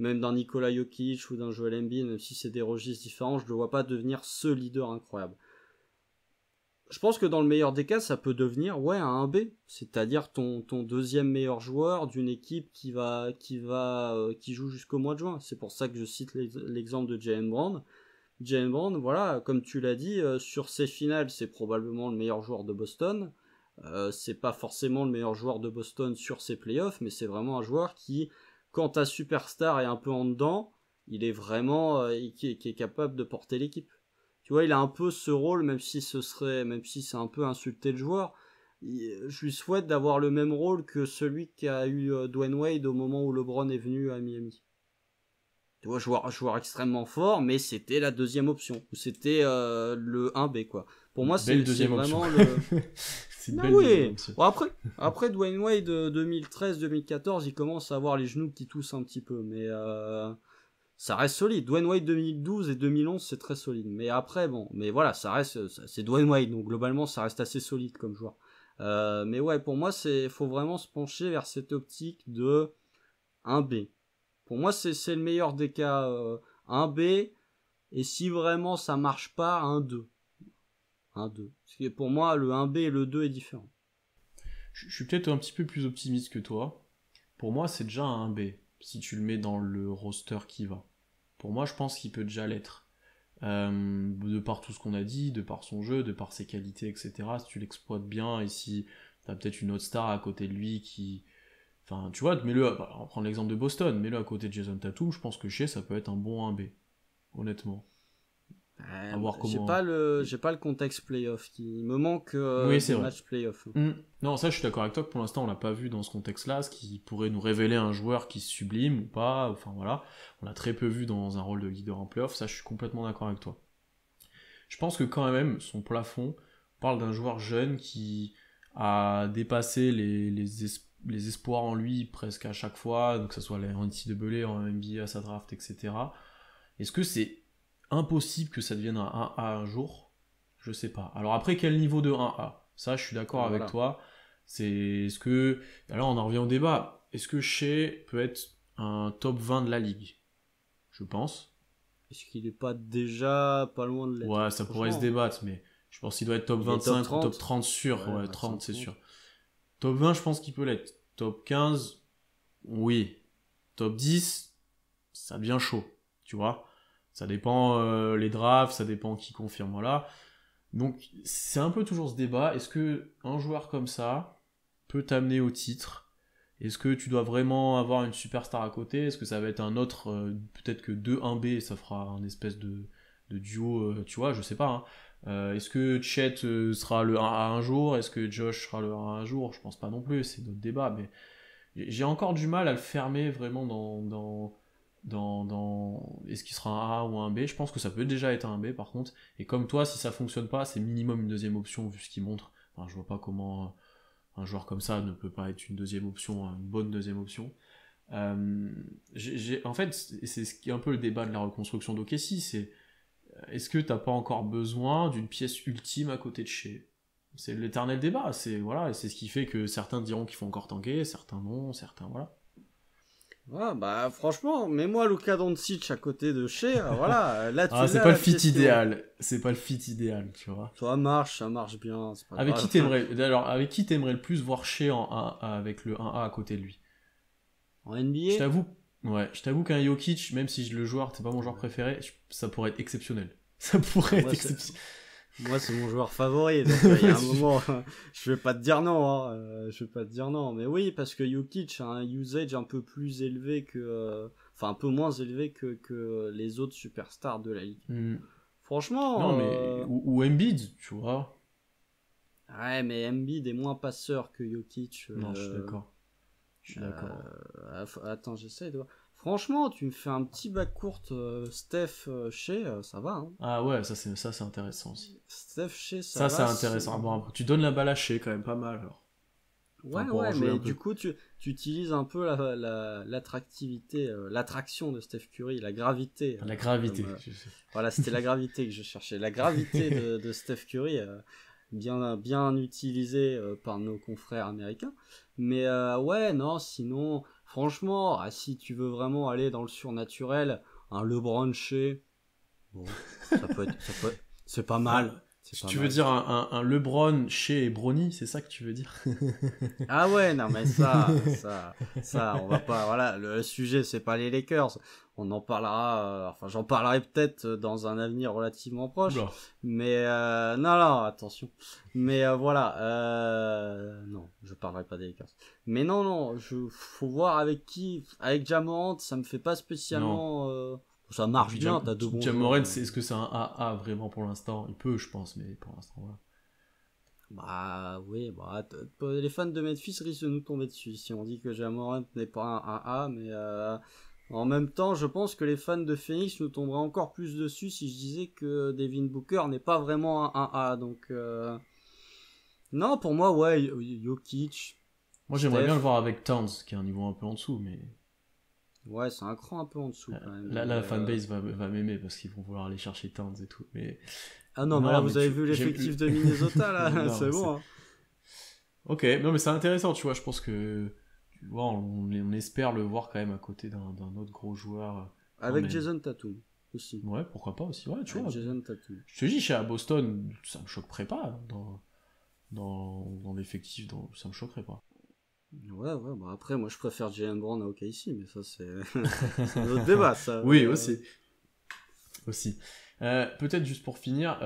même d'un Nikola Jokic ou d'un Joel Embiid, même si c'est des registres différents, je le vois pas devenir ce leader incroyable. Je pense que dans le meilleur des cas, ça peut devenir un 1B, c'est-à-dire ton deuxième meilleur joueur d'une équipe qui joue jusqu'au mois de juin. C'est pour ça que je cite l'exemple de Jaylen Brown. Jaylen Brown, voilà, comme tu l'as dit, sur ses finales, c'est probablement le meilleur joueur de Boston. C'est pas forcément le meilleur joueur de Boston sur ses playoffs, mais c'est vraiment un joueur qui, quand ta superstar est un peu en dedans, il est vraiment qui est capable de porter l'équipe. Tu vois, il a un peu ce rôle, même si c'est un peu insulter le joueur. Je lui souhaite d'avoir le même rôle que celui qu'a eu Dwayne Wade au moment où LeBron est venu à Miami. Tu vois, joueur extrêmement fort, mais c'était la deuxième option. C'était le 1B, quoi. Pour moi, c'est vraiment le... C'est une belle deuxième option. Bon, après Dwayne Wade 2013-2014, il commence à avoir les genoux qui toussent un petit peu, mais ça reste solide. Dwayne Wade 2012 et 2011, c'est très solide. Mais après, bon, mais voilà, c'est Dwayne Wade, donc globalement, ça reste assez solide comme joueur. Mais ouais, pour moi, faut vraiment se pencher vers cette optique de 1B. Pour moi, c'est le meilleur des cas, 1B, et si vraiment ça marche pas, 1-2. 1-2. Parce que pour moi, le 1B et le 2 est différent. Je suis peut-être un petit peu plus optimiste que toi. Pour moi, c'est déjà un 1B, si tu le mets dans le roster qui va. Pour moi, je pense qu'il peut déjà l'être. De par tout ce qu'on a dit, de par son jeu, de par ses qualités, etc. Si tu l'exploites bien et si t'as peut-être une autre star à côté de lui qui... Enfin, tu vois, mets-le, on va prendre l'exemple de Boston, mets-le à côté de Jason Tatum, je pense que Shea, ça peut être un bon 1B, honnêtement. À voir comment... J'ai pas le contexte playoff. Il me manque oui, c'est des vrai. matchs playoff. Non, ça je suis d'accord avec toi que pour l'instant on l'a pas vu dans ce contexte-là, ce qui pourrait nous révéler un joueur qui se sublime ou pas, enfin voilà. On l'a très peu vu dans un rôle de leader en playoff, ça je suis complètement d'accord avec toi. Je pense que quand même, son plafond parle d'un joueur jeune qui a dépassé les espoirs en lui presque à chaque fois, donc que ce soit en NCAA, en NBA à sa draft, etc. Est-ce que c'est impossible que ça devienne un 1A un jour? Je sais pas. Alors après, quel niveau de 1A? Ça, je suis d'accord avec toi. Est-ce que... Alors on en revient au débat. Est-ce que Shea peut être un top 20 de la ligue? Je pense. Est-ce qu'il est pas déjà pas loin de l'être? Ouais, ça pourrait se débattre, mais je pense qu'il doit être top 25 ou top 30 sûr. Ouais, 30 c'est sûr. Top 20, je pense qu'il peut l'être. Top 15, oui. Top 10, ça devient chaud, tu vois. Ça dépend les drafts, ça dépend qui confirme, voilà. Donc c'est un peu toujours ce débat. Est-ce que un joueur comme ça peut t'amener au titre? Est-ce que tu dois vraiment avoir une superstar à côté? Est-ce que ça va être un autre, peut-être que 2-1B, ça fera un espèce de duo, tu vois, je sais pas. Hein. Est-ce que Chet sera le 1A un jour? Est-ce que Josh sera le 1A un jour? Je pense pas non plus, c'est notre débat, mais j'ai encore du mal à le fermer vraiment dans est-ce qu'il sera un A ou un B. Je pense que ça peut déjà être un B par contre, et comme toi, si ça fonctionne pas, c'est minimum une deuxième option vu ce qu'il montre. Je vois pas comment un joueur comme ça ne peut pas être une deuxième option, une bonne deuxième option. En fait, c'est ce qui est un peu le débat de la reconstruction d'OKC, c'est est-ce que t'as pas encore besoin d'une pièce ultime à côté de Shea? C'est l'éternel débat, voilà, et c'est ce qui fait que certains diront qu'il faut encore tanker, certains non, certains voilà. Ouais, bah franchement, mets-moi Luka Doncic à côté de Shea, voilà, là tu Ah, c'est l'as pas le la fit question. idéal, c'est pas le fit idéal, tu vois. Ça marche bien, c'est pas Avec grave. avec qui t'aimerais le plus voir Shea en 1A avec le 1A à côté de lui? En Je NBA, t'avoue, ouais, je t'avoue qu'un Jokic, même si le joueur, c'est pas mon joueur préféré, ça pourrait être exceptionnel. Ça pourrait être moi c'est exceptionnel. moi c'est mon joueur favori, donc il y a un moment, je vais pas te dire non, hein, je vais pas te dire non, mais oui, parce que Jokic a un usage un peu plus élevé que, enfin un peu moins élevé que les autres superstars de la ligue. Hmm. Franchement, Non, mais. Ou Embiid, tu vois. ouais, mais Embiid est moins passeur que Jokic. Non, je suis d'accord. Je suis d'accord. Attends, j'essaie de voir. Franchement, tu me fais un petit backcourt Steph Shea, ça va. Hein. Ah ouais, ça c'est intéressant aussi. Steph Shea, ça Ça, va. c'est intéressant. Bon, après, tu donnes la balle à Shea quand même pas mal alors. Enfin, Ouais, pour en ouais, jouer un mais peu. du coup, tu utilises un peu l'attractivité, l'attraction de Steph Curry, la gravité. La gravité. Voilà, c'était la gravité que je cherchais. La gravité de Steph Curry, bien utilisée par nos confrères américains. Mais ouais, non, sinon, franchement, si tu veux vraiment aller dans le surnaturel, un LeBron Shea, bon, c'est pas mal. Ah, C'est pas tu veux mal. dire un LeBron, Shea et Bronny, c'est ça que tu veux dire? Ah ouais, non mais ça, on va pas, voilà, le sujet c'est pas les Lakers, on en parlera, enfin j'en parlerai peut-être dans un avenir relativement proche, Oula. mais non, attention, mais voilà, non, je parlerai pas des Lakers, mais non, faut voir avec Ja Morant, ça me fait pas Non. spécialement, ça Et marche puis bien, t'as deux bons Ja joueurs. Morant, est-ce que c'est un AA vraiment pour l'instant? Il peut, je pense, mais pour l'instant, voilà. Bah oui, bah, les fans de Memphis risquent de nous tomber dessus si on dit que Ja Morant n'est pas un A, mais en même temps, je pense que les fans de Phoenix nous tomberaient encore plus dessus si je disais que Devin Booker n'est pas vraiment un A. Donc non, pour moi, ouais, Jokic, Moi, j'aimerais bien Steph, le voir avec Towns, qui est un niveau un peu en dessous, mais ouais, c'est un cran un peu en dessous quand même. là, la fanbase va m'aimer parce qu'ils vont vouloir aller chercher Towns et tout. Mais Ah non, mais là non, vous avez vu l'effectif de Minnesota là, non, c'est mais bon. Hein. ok, non, mais c'est intéressant, tu vois. Je pense que tu vois, on espère le voir quand même à côté d'un autre gros joueur. Quand Avec même. Jason Tatum aussi. Ouais, pourquoi pas aussi. Ouais, tu Avec vois. Jason Tatum. Je te dis, chez Boston, ça me choquerait pas dans l'effectif, ça me choquerait pas. Ouais, bah après, moi je préfère Jalen Brown à OKC, mais ça c'est un autre débat, ça. Oui, aussi. Peut-être juste pour finir,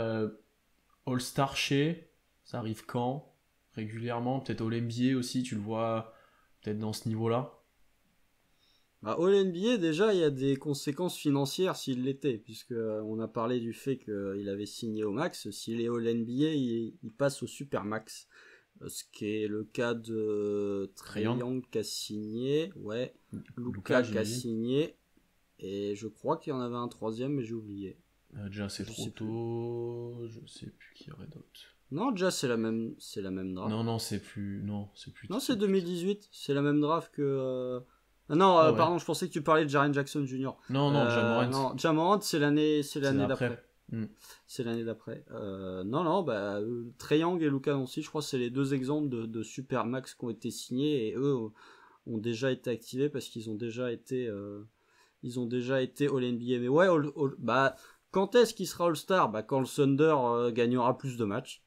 All-Star chez, ça arrive quand? Régulièrement, peut-être All-NBA aussi, tu le vois peut-être dans ce niveau-là. Bah, All NBA, déjà, il y a des conséquences financières s'il l'était, puisque on a parlé du fait qu'il avait signé au max. S'il est All NBA, il passe au super max. Ce qui est le cas de Trae Young qui a signé, ouais, Luka qui a signé, et je crois qu'il y en avait un troisième, mais j'ai oublié. Déjà, c'est trop tôt, je sais plus qui y aurait d'autre. Non, déjà c'est la même draft. Non, c'est plus. Non, c'est 2018, c'est la même draft que. Ah non, ouais. pardon, je pensais que tu parlais de Jaren Jackson Jr. Non, Ja Morant. Non, Ja Morant, c'est l'année d'après. Mm. C'est l'année d'après. Non, bah, Trae Young et Luka Doncic, je crois que c'est les deux exemples de Supermax qui ont été signés et eux ont déjà été activés parce qu'ils ont déjà été All NBA. Mais ouais, bah, quand est-ce qu'il sera All-Star? Bah, quand le Thunder gagnera plus de matchs.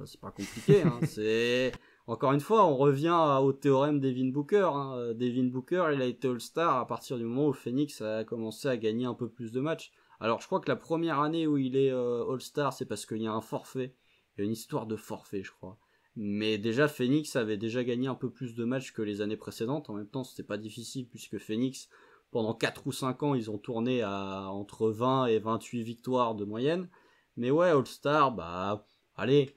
C'est pas compliqué, hein, c'est. Encore une fois, on revient au théorème Devin Booker. Hein. Devin Booker, il a été All-Star à partir du moment où Phoenix a commencé à gagner un peu plus de matchs. Alors, je crois que la première année où il est All-Star, c'est parce qu'il y a un forfait. Il y a une histoire de forfait, je crois. Mais déjà, Phoenix avait déjà gagné un peu plus de matchs que les années précédentes. En même temps, c'était pas difficile puisque Phoenix, pendant 4 ou 5 ans, ils ont tourné à entre 20 et 28 victoires de moyenne. Mais ouais, All-Star, bah, allez.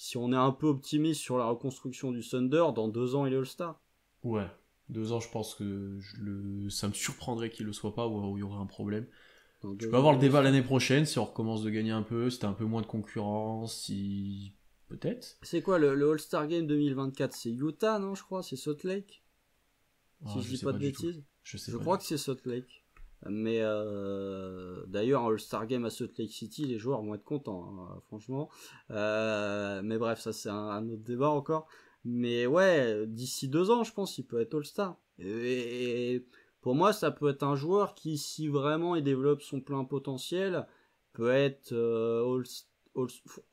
Si on est un peu optimiste sur la reconstruction du Thunder, dans 2 ans, il est All-Star. Ouais, 2 ans, je pense que ça me surprendrait qu'il le soit pas ou il y aurait un problème. Tu peux avoir le débat l'année prochaine si on recommence de gagner un peu, si t'as un peu moins de concurrence, si. Peut-être. C'est quoi le All-Star Game 2024? C'est Utah, non, je crois? C'est Salt Lake? si je dis pas de bêtises. Je crois que c'est Salt Lake. Mais d'ailleurs, un All-Star Game à Salt Lake City, les joueurs vont être contents, hein, franchement. Mais bref, ça c'est un autre débat encore. Mais ouais, d'ici 2 ans, je pense qu'il peut être All-Star. Et pour moi, ça peut être un joueur qui, si vraiment il développe son plein potentiel, peut être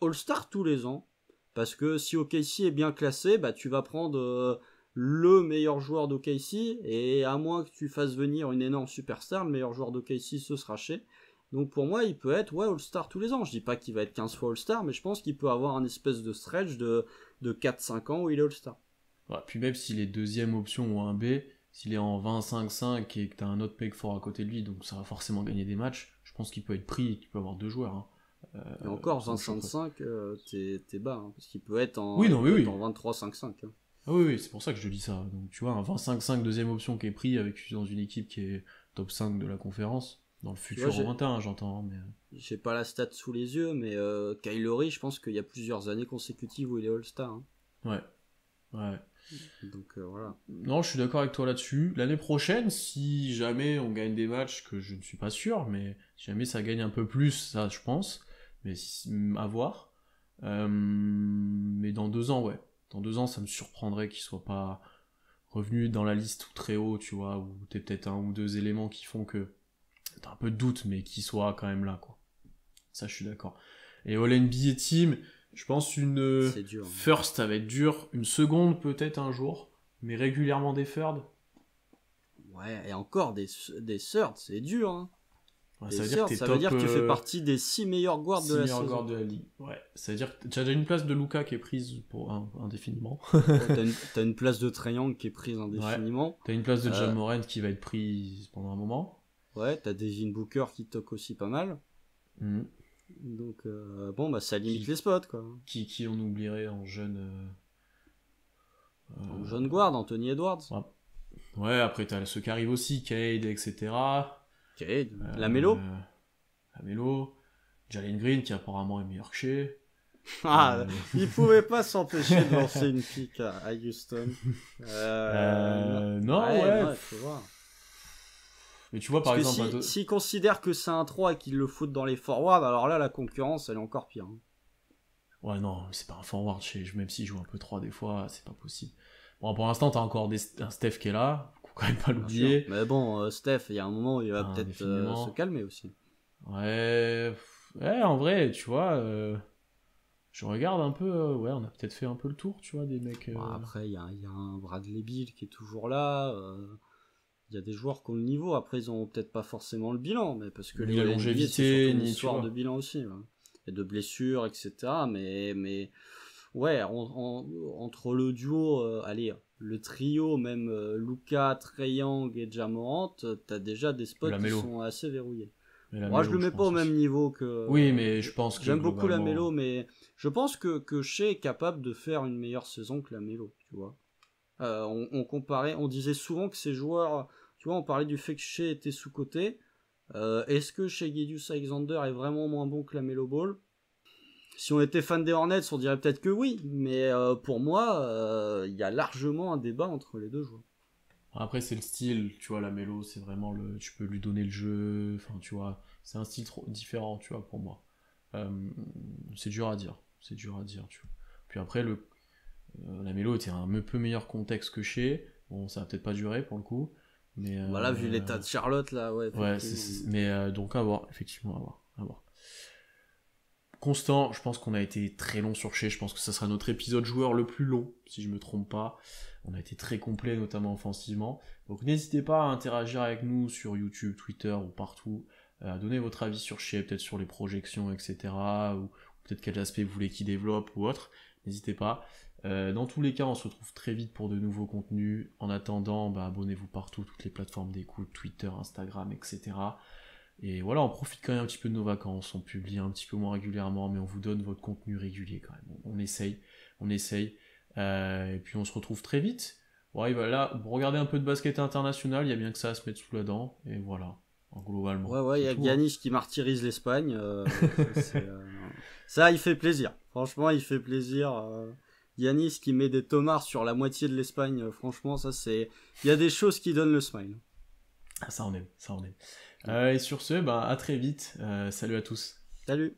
All-Star tous les ans. Parce que si OKC est bien classé, bah tu vas prendre le meilleur joueur d'OKC, et à moins que tu fasses venir une énorme superstar, le meilleur joueur d'OKC ce sera Shai. Donc pour moi, il peut être All-Star tous les ans. Je dis pas qu'il va être 15 fois All-Star, mais je pense qu'il peut avoir un espèce de stretch de 4-5 ans où il est All-Star. Ouais, puis même s'il est deuxième option ou un B, s'il est en 25-5 et que t'as un autre mec fort à côté de lui, donc ça va forcément gagner des matchs, je pense qu'il peut être pris et qu'il peut avoir 2 joueurs. Hein. Et encore, 25-5, t'es bas, hein, parce qu'il peut être en, oui, en 23-5-5. Hein. Ah oui, c'est pour ça que je te dis ça. Donc tu vois, un 25-5 deuxième option qui est pris dans une équipe qui est top 5 de la conférence, dans le futur lointain, j'entends. Mais... J'ai pas la stat sous les yeux, mais Kyle Lowry, je pense qu'il y a plusieurs années consécutives où il est All-Star. Hein. Ouais. Donc voilà. Non, je suis d'accord avec toi là-dessus. L'année prochaine, si jamais on gagne des matchs, que je ne suis pas sûr, mais si jamais ça gagne un peu plus, ça je pense, mais à voir. Mais dans 2 ans, ouais. Dans 2 ans, ça me surprendrait qu'il soit pas revenu dans la liste très haut, tu vois, où t'es peut-être 1 ou 2 éléments qui font que t'as un peu de doute, mais qu'il soit quand même là, quoi. Ça, je suis d'accord. Et All NBA Team, je pense une dur, hein. First, ça va être dur. Une seconde, peut-être un jour, mais régulièrement des third. Ouais, et encore des third, c'est dur, hein. Ouais, ça veut dire que tu fais partie des 6 meilleurs guards de la saison. De la ligue. Ouais, ça veut dire que tu as déjà une place de Luka qui est prise pour indéfiniment. T'as une place de Trae Young qui est prise indéfiniment. Ouais. T'as une place de Ja Morant qui va être prise pendant un moment. Ouais, t'as Devin Booker qui toque aussi pas mal. Donc bon, bah ça limite les spots, quoi. Qui on oublierait en jeune... En jeune guard, Anthony Edwards. Ouais, après t'as ceux qui arrivent aussi, Cade, etc. Cade, Lamelo, Jalen Green qui apparemment est meilleur que Shai. Il pouvait pas s'empêcher de lancer une pique à Houston. Ouais, faut voir. Mais tu vois, par exemple... S'ils considèrent que c'est un 3 et qu'ils le foutent dans les forwards, alors là, la concurrence, elle est encore pire. Hein. Ouais, non, c'est pas un forward, même s'il joue un peu 3 des fois, c'est pas possible. Bon, pour l'instant, t'as encore un Steph qui est là, faut quand même pas l'oublier. Mais bon, Steph, il y a un moment où il va peut-être se calmer aussi. Ouais, en vrai, tu vois, je regarde un peu, on a peut-être fait un peu le tour, tu vois, des mecs... Bon, après, il y a un Bradley Beal qui est toujours là, il y a des joueurs qui ont le niveau, après ils ont peut-être pas forcement le bilan, mais parce que ni la longévité, c'est surtout une histoire de bilan aussi, ouais. Et de blessures, etc. Mais ouais, entre le duo, le trio, même Luka, Trae Young et Ja Morant, t'as déjà des spots qui sont assez verrouillés. Moi, je le mets pas au même niveau que... Oui, mais je pense que j'aime beaucoup Lamelo, mais je pense que Shai est capable de faire une meilleure saison que Lamelo, tu vois. On disait souvent que ces joueurs... Tu vois, on parlait du fait que Shai était sous-coté. Est-ce que Shai Gilgeous-Alexander est vraiment moins bon que Lamelo Ball ? Si on était fan des Hornets, on dirait peut-être que oui, mais pour moi, il y a largement un débat entre les deux joueurs. Après, c'est le style, tu vois, Lamelo, c'est vraiment tu peux lui donner le jeu, enfin, tu vois, c'est un style différent, tu vois, pour moi. C'est dur à dire, tu vois. Puis après, Lamelo était un peu meilleur contexte que Shai, bon, ça va peut-être pas durer pour le coup, mais... Voilà, vu l'état de Charlotte, là, ouais. Mais donc à voir, effectivement, à voir. Constant, je pense qu'on a été très long sur Shai, je pense que ça sera notre épisode joueur le plus long, si je me trompe pas. On a été très complet, notamment offensivement. Donc n'hésitez pas à interagir avec nous sur YouTube, Twitter ou partout, à donner votre avis sur Shai, peut-être sur les projections, etc. Ou peut-être quel aspect vous voulez qu'il développe ou autre. N'hésitez pas. Dans tous les cas, on se retrouve très vite pour de nouveaux contenus. En attendant, abonnez-vous partout, toutes les plateformes d'écoute, Twitter, Instagram, etc. Et voilà, on profite quand même un petit peu de nos vacances, on publie un petit peu moins régulièrement, mais on vous donne votre contenu régulier quand même. On essaye. Et puis on se retrouve très vite. Ouais, là, pour regarder un peu de basket international, il y a bien que ça à se mettre sous la dent, et voilà, globalement. Ouais, il y a Giannis qui martyrise l'Espagne. Ça, il fait plaisir. Franchement, il fait plaisir. Yanis qui met des tomards sur la moitié de l'Espagne, franchement, ça c'est... Il y a des choses qui donnent le smile. Ah, ça on aime, ça on aime. Et sur ce, à très vite. Salut à tous. Salut.